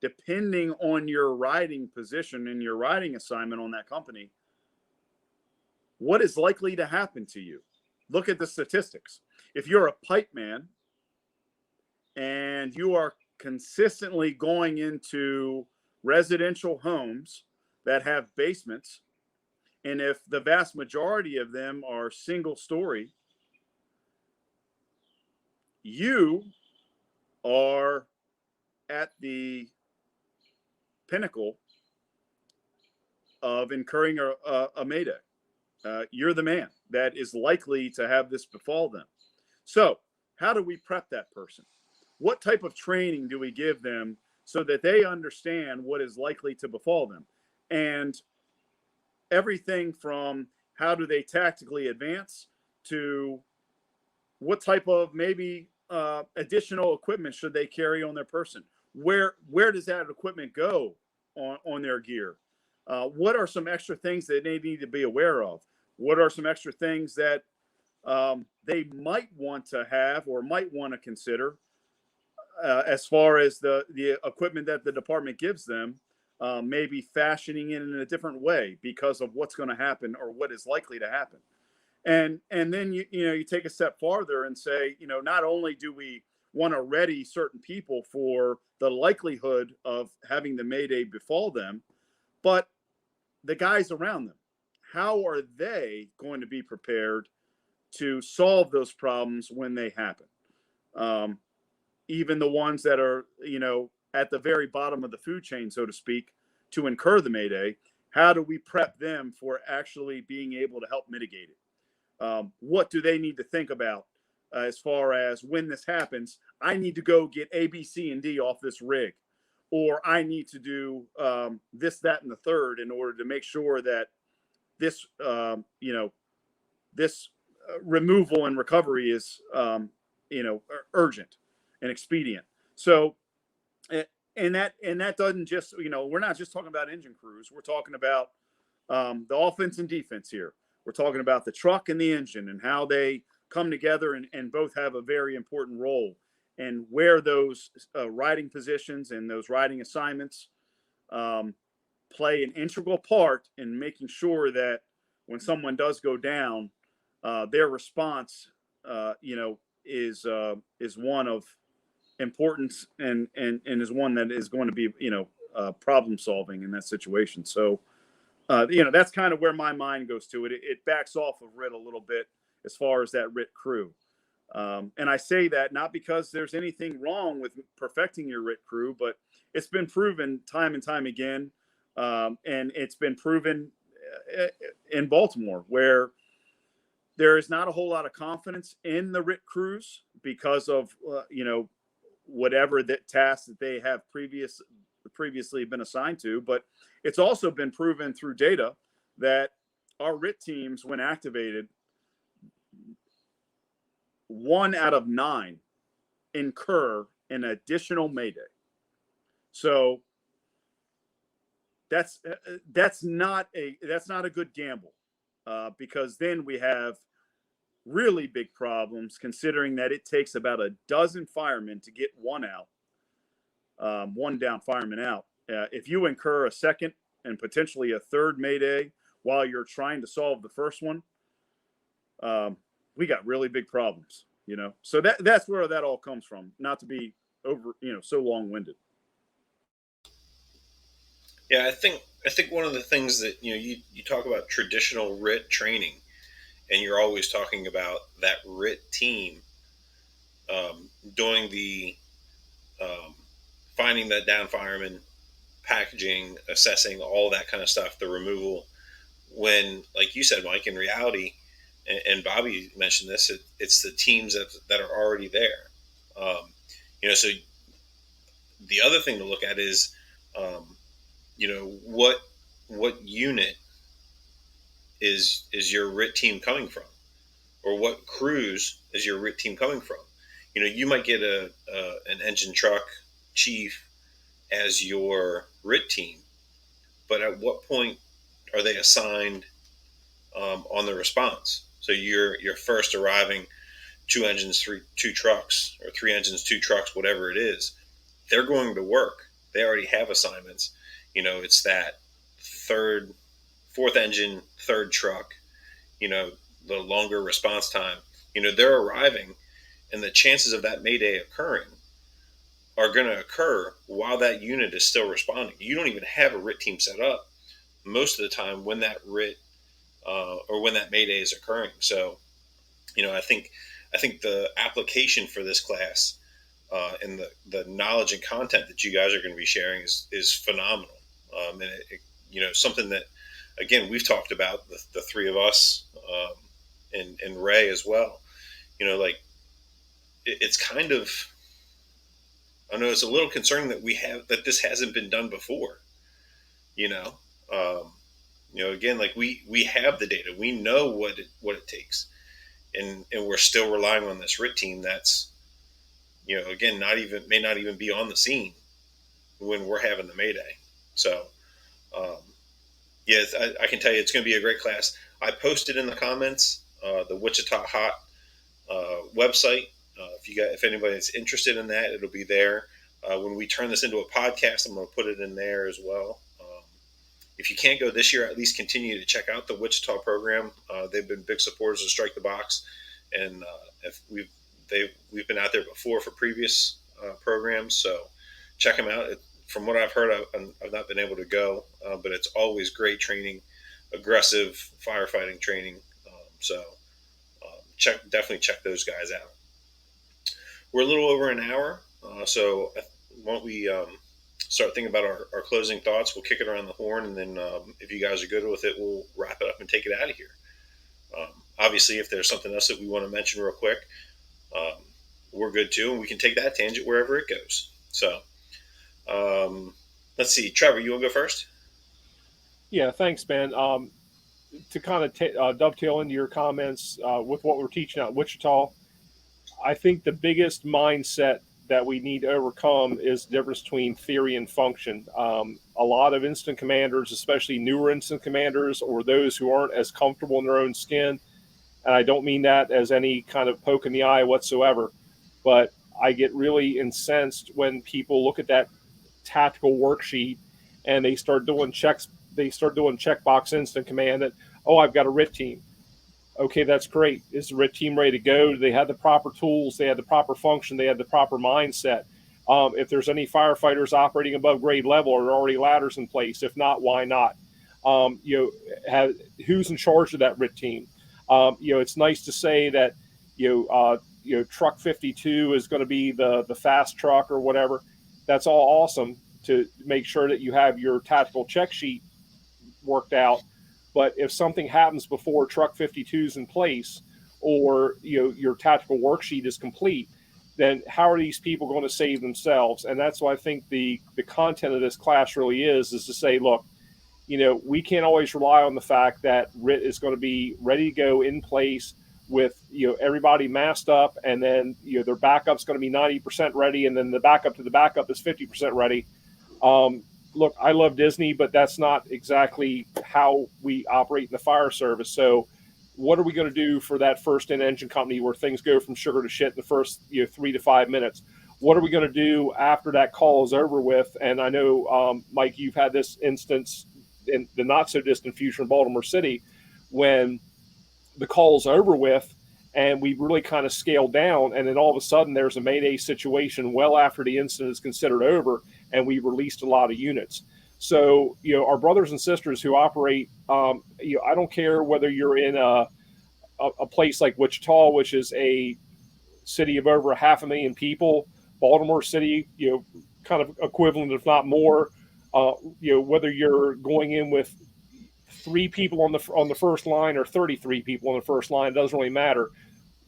depending on your riding position and your riding assignment on that company, what is likely to happen to you? Look at the statistics. If you're a pipe man and you are consistently going into residential homes that have basements, and if the vast majority of them are single story, you are at the pinnacle of incurring a Mayday. You're the man that is likely to have this befall them. So how do we prep that person? What type of training do we give them so that they understand what is likely to befall them? And everything from how do they tactically advance to what type of maybe additional equipment should they carry on their person? Where does that equipment go on their gear? What are some extra things that they need to be aware of? What are some extra things that they might want to have or might want to consider as far as the equipment that the department gives them, maybe fashioning it in a different way because of what's going to happen or what is likely to happen. And then you take a step farther and say, not only do we want to ready certain people for the likelihood of having the Mayday befall them, but the guys around them, how are they going to be prepared to solve those problems when they happen? Even the ones that are, at the very bottom of the food chain, so to speak, to incur the Mayday, how do we prep them for actually being able to help mitigate it? What do they need to think about as far as when this happens? I need to go get A, B, C, and D off this rig, or I need to do this, that, and the third in order to make sure that this, this removal and recovery is, urgent and expedient. So, and that doesn't just, we're not just talking about engine crews. We're talking about the offense and defense here. We're talking about the truck and the engine and how they come together and both have a very important role, and where those riding positions and those riding assignments play an integral part in making sure that when someone does go down, their response, is one of importance and is one that is going to be, problem solving in that situation. So, that's kind of where my mind goes to it. It backs off of RIT a little bit as far as that RIT crew. And I say that not because there's anything wrong with perfecting your RIT crew, but it's been proven time and time again. And it's been proven in Baltimore, where there is not a whole lot of confidence in the RIT crews because of, whatever that task that they have previously been assigned to. But it's also been proven through data that our RIT teams, when activated, 1 out of 9 incur an additional Mayday. So that's not a good gamble, because then we have really big problems, considering that it takes about a dozen firemen to get one out, one down fireman out. If you incur a second and potentially a third Mayday while you're trying to solve the first one, we got really big problems, So that's where that all comes from. Not to be over, so long-winded.
Yeah, I think one of the things that you talk about traditional RIT training, and you're always talking about that RIT team doing the finding that down fireman, packaging, assessing, all that kind of stuff, the removal. When, like you said, Mike, in reality, and Bobby mentioned this, it's the teams that are already there. So the other thing to look at is, what unit is your RIT team coming from, or what crews is your RIT team coming from? You might get an engine truck chief as your RIT team, but at what point are they assigned on the response? So you're first arriving, 2 engines, two trucks, or 3 engines, 2 trucks, whatever it is. They're going to work. They already have assignments. It's that fourth engine, third truck, the longer response time. They're arriving, and the chances of that Mayday occurring are going to occur while that unit is still responding. You don't even have a RIT team set up most of the time when that RIT or when that Mayday is occurring. So, I think the application for this class and the knowledge and content that you guys are going to be sharing is phenomenal. And something that, again, we've talked about, the three of us, and Ray as well. It's kind of, I know it's a little concerning that this hasn't been done before. Again, like we have the data, we know what it takes, and we're still relying on this RIT team that's, again, may not even be on the scene when we're having the Mayday. So, yes, I can tell you it's going to be a great class. I posted in the comments the Wichita Hot website. If anybody's interested in that, it'll be there. When we turn this into a podcast, I'm going to put it in there as well. If you can't go this year, at least continue to check out the Wichita program. They've been big supporters of Strike the Box, and we've been out there before for previous programs. So check them out. From what I've heard, I've not been able to go, but it's always great training, aggressive firefighting training. Definitely check those guys out. We're a little over an hour, so why don't we start thinking about our closing thoughts? We'll kick it around the horn, and then if you guys are good with it, we'll wrap it up and take it out of here. Obviously, if there's something else that we want to mention real quick, we're good too, and we can take that tangent wherever it goes. So let's see. Trevor, you want to go first?
Yeah, thanks, Ben. To kind of dovetail into your comments with what we're teaching out in Wichita, I think the biggest mindset that we need to overcome is the difference between theory and function. A lot of instant commanders, especially newer instant commanders, or those who aren't as comfortable in their own skin, and I don't mean that as any kind of poke in the eye whatsoever, but I get really incensed when people look at that tactical worksheet and they start doing checkbox instant command that, oh, I've got a RIT team. Okay, that's great. Is the RIT team ready to go? Do they have the proper tools? They have the proper function? They have the proper mindset? If there's any firefighters operating above grade level, are there already ladders in place? If not, why not? Who's in charge of that RIT team? It's nice to say that truck 52 is going to be the fast truck or whatever. That's all awesome to make sure that you have your tactical check sheet worked out. But if something happens before truck 52 is in place, or your tactical worksheet is complete, then how are these people going to save themselves? And that's what I think the content of this class really is to say, look, we can't always rely on the fact that RIT is going to be ready to go in place with, everybody masked up, and then, their backup's going to be 90% ready, and then the backup to the backup is 50% ready. Look, I love Disney, but that's not exactly how we operate in the fire service. So what are we going to do for that first in engine company where things go from sugar to shit in the first 3 to 5 minutes? What are we going to do after that call is over with? And I know, Mike, you've had this instance in the not so distant future in Baltimore City when the call is over with and we really kind of scaled down, and then all of a sudden there's a Mayday situation well after the incident is considered over, and we released a lot of units. So, our brothers and sisters who operate, I don't care whether you're in a place like Wichita, which is a city of over 500,000 people, Baltimore City, kind of equivalent, if not more, whether you're going in with 3 people on the first line or 33 people on the first line, it doesn't really matter.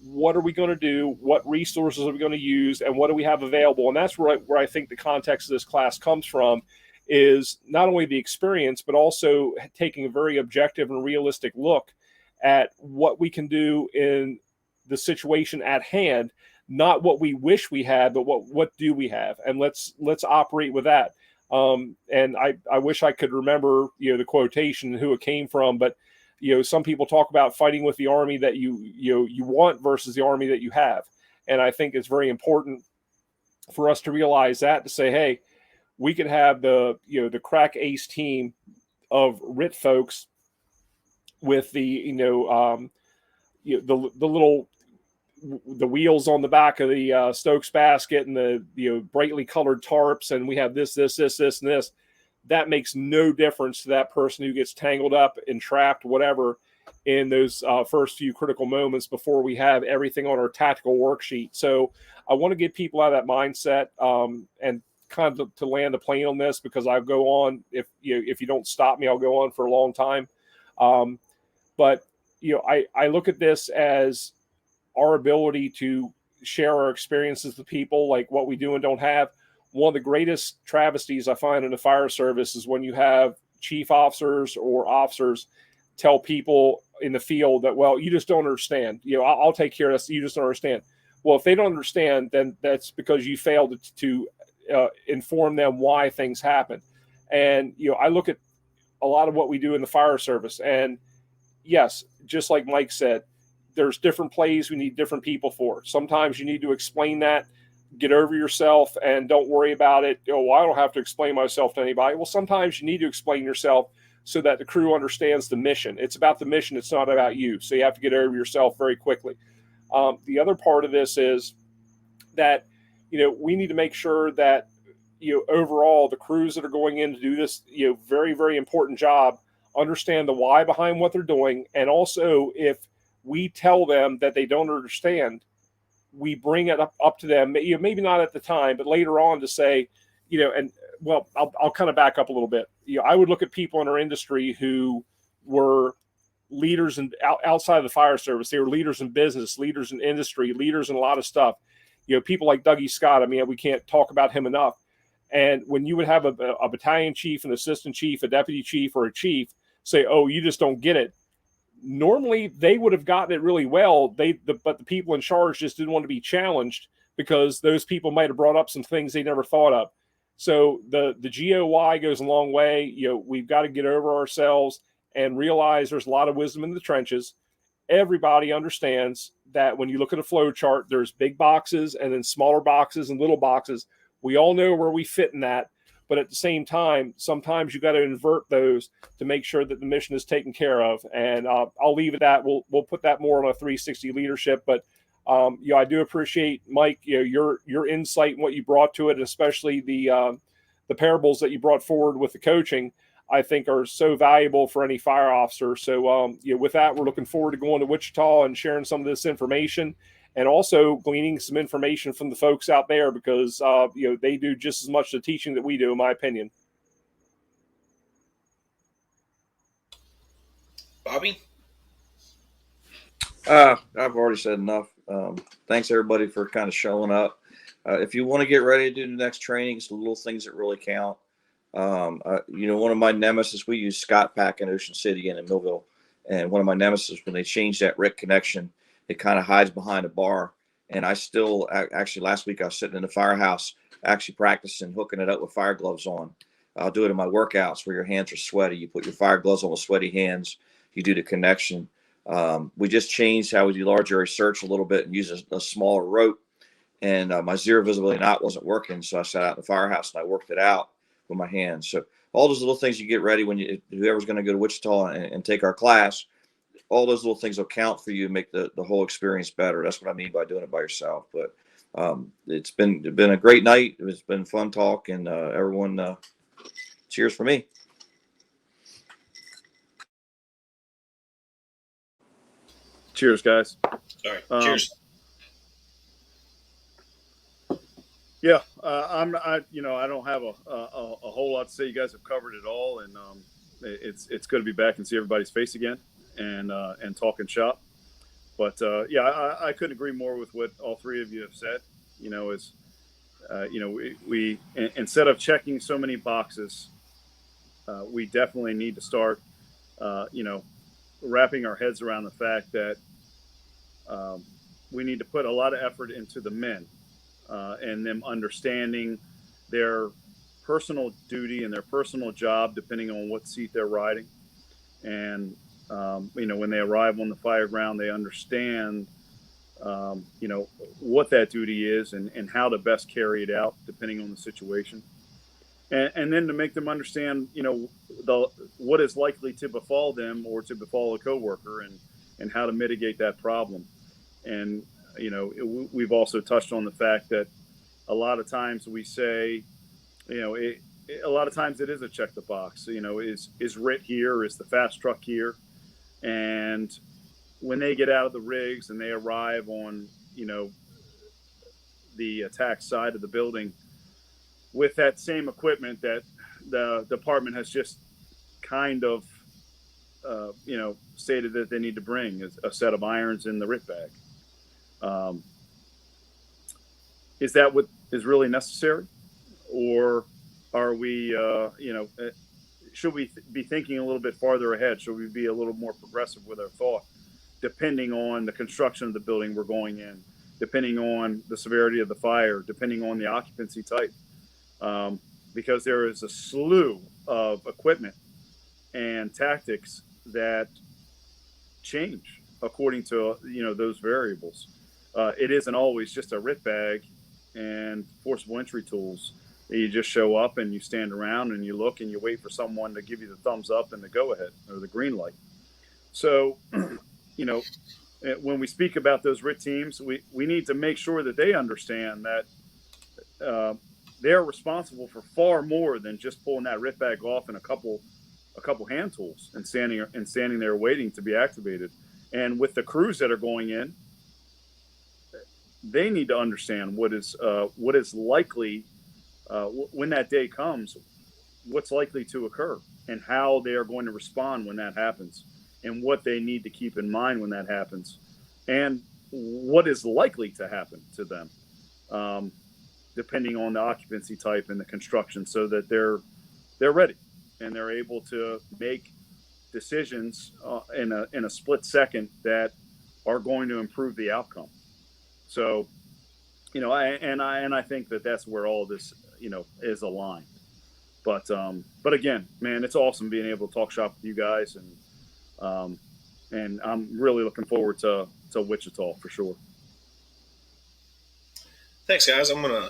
What are we going to do? What resources are we going to use? And what do we have available? And that's where I think the context of this class comes from, is not only the experience, but also taking a very objective and realistic look at what we can do in the situation at hand, not what we wish we had, but what do we have? And let's operate with that. And I wish I could remember, the quotation, who it came from, but some people talk about fighting with the army that you want versus the army that you have. And I think it's very important for us to realize that, to say, hey, we could have the crack ace team of RIT folks with the little the wheels on the back of the Stokes basket and the brightly colored tarps, and we have this, and this. That makes no difference to that person who gets tangled up and trapped, whatever, in those first few critical moments before we have everything on our tactical worksheet. So I want to get people out of that mindset and kind of to land the plane on this, because I'll go on, if you don't stop me, I'll go on for a long time. But I look at this as our ability to share our experiences with people, like what we do and don't have. One of the greatest travesties I find in the fire service is when you have chief officers or officers tell people in the field that, well, you just don't understand. I'll take care of this. You just don't understand. Well, if they don't understand, then that's because you failed to inform them why things happen. And, I look at a lot of what we do in the fire service, and yes, just like Mike said, there's different plays we need different people for. Sometimes you need to explain that, get over yourself, and don't worry about it. I don't have to explain myself to anybody. Well, sometimes you need to explain yourself so that the crew understands the mission. It's about the mission. It's not about you. So you have to get over yourself very quickly. The other part of this is that, we need to make sure that, overall the crews that are going in to do this, very, very important job, understand the why behind what they're doing. And also, if we tell them that they don't understand, we bring it up to them, maybe not at the time, but later on, to say, I'll kind of back up a little bit. I would look at people in our industry who were leaders outside of the fire service. They were leaders in business, leaders in industry, leaders in a lot of stuff. People like Dougie Scott. I mean, we can't talk about him enough. And when you would have a battalion chief, an assistant chief, a deputy chief, or a chief say, "Oh, you just don't get it," normally they would have gotten it really well. But the people in charge just didn't want to be challenged, because those people might have brought up some things they never thought of. So the GOY goes a long way. We've got to get over ourselves and realize there's a lot of wisdom in the trenches. Everybody understands that when you look at a flow chart, there's big boxes and then smaller boxes and little boxes. We all know where we fit in that. But at the same time, sometimes you got to invert those to make sure that the mission is taken care of. And I'll leave it at that. We'll put that more on a 360 leadership. But I do appreciate, Mike, your insight and what you brought to it, and especially the parables that you brought forward with the coaching, I think are so valuable for any fire officer. So with that, we're looking forward to going to Wichita and sharing some of this information, and also gleaning some information from the folks out there, because they do just as much the teaching that we do, in my opinion.
Bobby?
I've already said enough. Thanks everybody for kind of showing up. if you want to get ready to do the next training, it's the little things that really count. One of my nemesis, we use Scott Pack in Ocean City and in Millville. And one of my nemesis, when they changed that RIC connection, it kind of hides behind a bar. And I still, actually, last week I was sitting in the firehouse, actually practicing hooking it up with fire gloves on. I'll do it in my workouts where your hands are sweaty. You put your fire gloves on with sweaty hands. You do the connection. We just changed how we do large area search a little bit and use a smaller rope. And my zero visibility knot wasn't working. So I sat out in the firehouse and I worked it out with my hands. So all those little things you get ready when whoever's going to go to Wichita and take our class, all those little things will count for you and make the whole experience better. That's what I mean by doing it by yourself. But it's been a great night. It's been fun talk, and everyone, cheers for me.
Cheers, guys.
All right. Cheers.
Yeah, I don't have a whole lot to say. You guys have covered it all, and it's good to be back and see everybody's face again, and talking shop. But I couldn't agree more with what all three of you have said. We instead of checking so many boxes, we definitely need to start, wrapping our heads around the fact that we need to put a lot of effort into the men. And them understanding their personal duty and their personal job, depending on what seat they're riding. And, when they arrive on the fire ground, they understand, what that duty is and how to best carry it out, depending on the situation. And then to make them understand, what is likely to befall them or to befall a coworker and how to mitigate that problem. And, we've also touched on the fact that a lot of times we say, a lot of times it is a check the box. Is RIT here? Is the fast truck here? And when they get out of the rigs and they arrive on, the attack side of the building with that same equipment that the department has just kind of, stated that they need to bring, is a set of irons in the RIT bag. Is that what is really necessary, or are we, should we be thinking a little bit farther ahead? Should we be a little more progressive with our thought, depending on the construction of the building we're going in, depending on the severity of the fire, depending on the occupancy type? Because there is a slew of equipment and tactics that change according to, those variables. It isn't always just a RIT bag and forcible entry tools. You just show up and you stand around and you look and you wait for someone to give you the thumbs up and the go ahead or the green light. So, when we speak about those RIT teams, we need to make sure that they understand that they're responsible for far more than just pulling that RIT bag off and a couple hand tools and standing there waiting to be activated. And with the crews that are going in, they need to understand what is likely when that day comes, what's likely to occur and how they are going to respond when that happens, and what they need to keep in mind when that happens, and what is likely to happen to them, depending on the occupancy type and the construction, so that they're ready and they're able to make decisions in a split second that are going to improve the outcome. So, I think that that's where all this, is aligned. But again, man, it's awesome being able to talk shop with you guys, and I'm really looking forward to Wichita for sure.
Thanks, guys. I'm gonna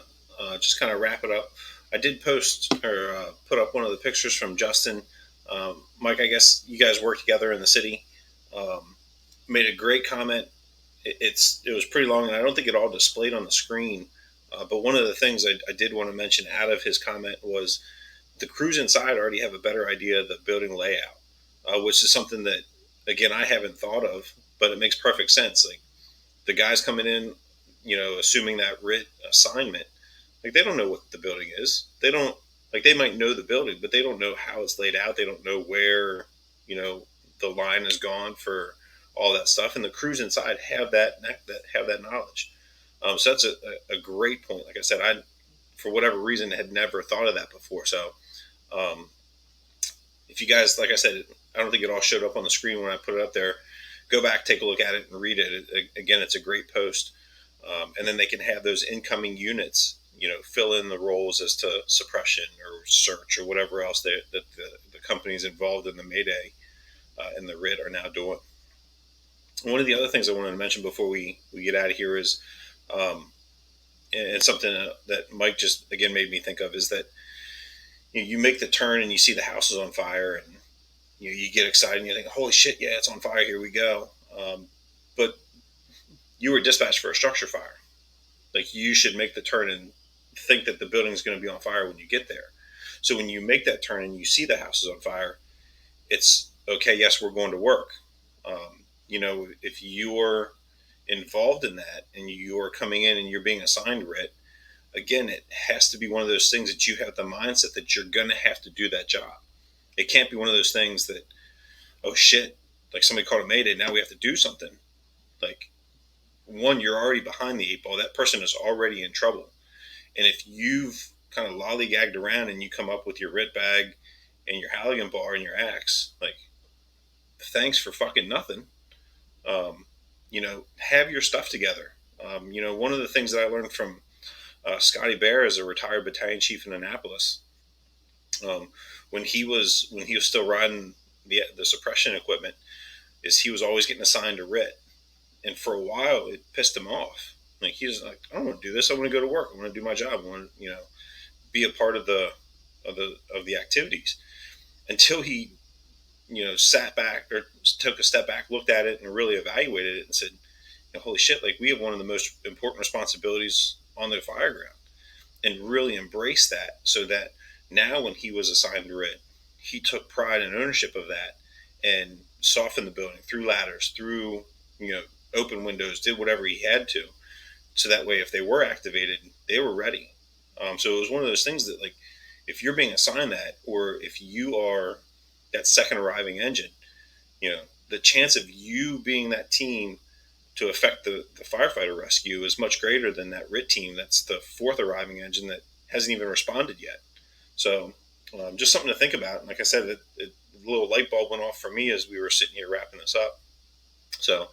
just kind of wrap it up. I did post or put up one of the pictures from Justin. Mike, I guess you guys work together in the city. Made a great comment. It was pretty long, and I don't think it all displayed on the screen. But one of the things I did want to mention out of his comment was the crews inside already have a better idea of the building layout, which is something that, again, I haven't thought of, but it makes perfect sense. Like the guys coming in, assuming that RIT assignment, like they don't know what the building is. They don't, like, they might know the building, but they don't know how it's laid out. They don't know where, the line is gone for all that stuff. And the crews inside have that knowledge. So that's a great point. Like I said, I, for whatever reason, had never thought of that before. So um, if you guys, like I said, I don't think it all showed up on the screen when I put it up there. Go back, take a look at it, and read it. Again, it's a great post. And then they can have those incoming units, fill in the roles as to suppression or search or whatever else that the companies involved in the Mayday and the RIT are now doing. One of the other things I wanted to mention before we get out of here is, and something that Mike just again made me think of, is that you make the turn and you see the house is on fire, and you get excited and you think, holy shit, yeah, it's on fire, here we go. But you were dispatched for a structure fire. Like, you should make the turn and think that the building is going to be on fire when you get there. So when you make that turn and you see the house is on fire, it's okay, yes, we're going to work. If you're involved in that and you're coming in and you're being assigned RIT, again, it has to be one of those things that you have the mindset that you're going to have to do that job. It can't be one of those things that, oh shit, like somebody called a Mayday, now we have to do something. Like, one, you're already behind the eight ball. That person is already in trouble. And if you've kind of lollygagged around and you come up with your RIT bag and your Halligan bar and your axe, like, thanks for fucking nothing. Have your stuff together. One of the things that I learned from Scotty Bear, as a retired battalion chief in Annapolis, when he was still riding the suppression equipment, is he was always getting assigned a RIT, and for a while it pissed him off. Like, he was like, I don't want to do this. I want to go to work. I want to do my job. I want to be a part of the activities, until he sat back or took a step back, looked at it, and really evaluated it, and said, holy shit, like, we have one of the most important responsibilities on the fire ground, and really embraced that, so that now when he was assigned to RIT, he took pride and ownership of that and softened the building through ladders, through open windows, did whatever he had to, so that way if they were activated, they were ready. So it was one of those things that, like, if you're being assigned that, or if you are that second arriving engine, the chance of you being that team to affect the firefighter rescue is much greater than that RIT team that's the fourth arriving engine that hasn't even responded yet. So just something to think about. And like I said, a little light bulb went off for me as we were sitting here wrapping this up. So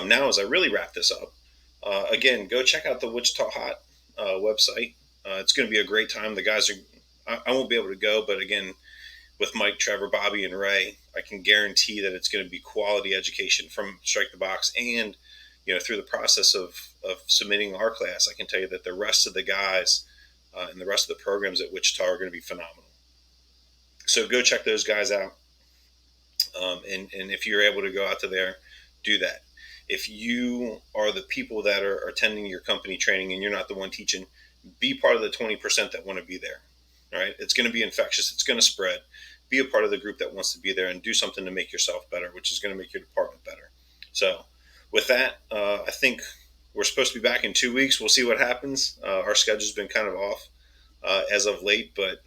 now, as I really wrap this up, again, go check out the Wichita Hot website. It's going to be a great time. The guys are, I won't be able to go, but again, with Mike, Trevor, Bobby, and Ray, I can guarantee that it's going to be quality education from Strike the Box. And, through the process of submitting our class, I can tell you that the rest of the guys and the rest of the programs at Wichita are going to be phenomenal. So go check those guys out. And if you're able to go out to there, do that. If you are the people that are attending your company training and you're not the one teaching, be part of the 20% that want to be there. All right. It's going to be infectious. It's going to spread. Be a part of the group that wants to be there and do something to make yourself better, which is going to make your department better. So with that, I think we're supposed to be back in 2 weeks. We'll see what happens. Our schedule's been kind of off as of late, but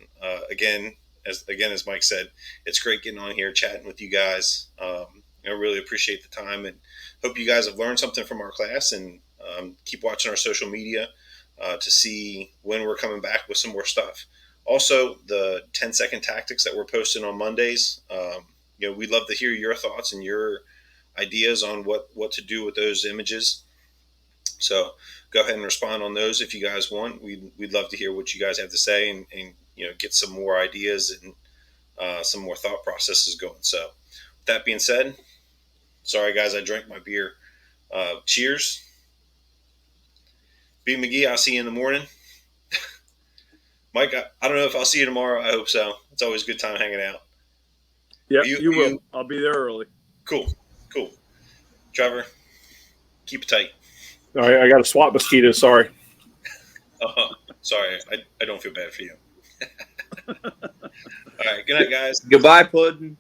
again, as Mike said, it's great getting on here, chatting with you guys. I really appreciate the time, and hope you guys have learned something from our class, and keep watching our social media to see when we're coming back with some more stuff. Also, the 10-second tactics that we're posting on Mondays, we'd love to hear your thoughts and your ideas on what to do with those images. So go ahead and respond on those if you guys want. We'd love to hear what you guys have to say, and get some more ideas and some more thought processes going. So with that being said, sorry guys, I drank my beer. Cheers. B. McGee, I'll see you in the morning. Mike, I don't know if I'll see you tomorrow. I hope so. It's always a good time hanging out.
Yeah, you will. I'll be there early.
Cool. Trevor, keep it tight.
All right, I got a SWAT mosquito. Sorry.
Sorry, I don't feel bad for you. All right, good night, guys.
Goodbye, Puddin'.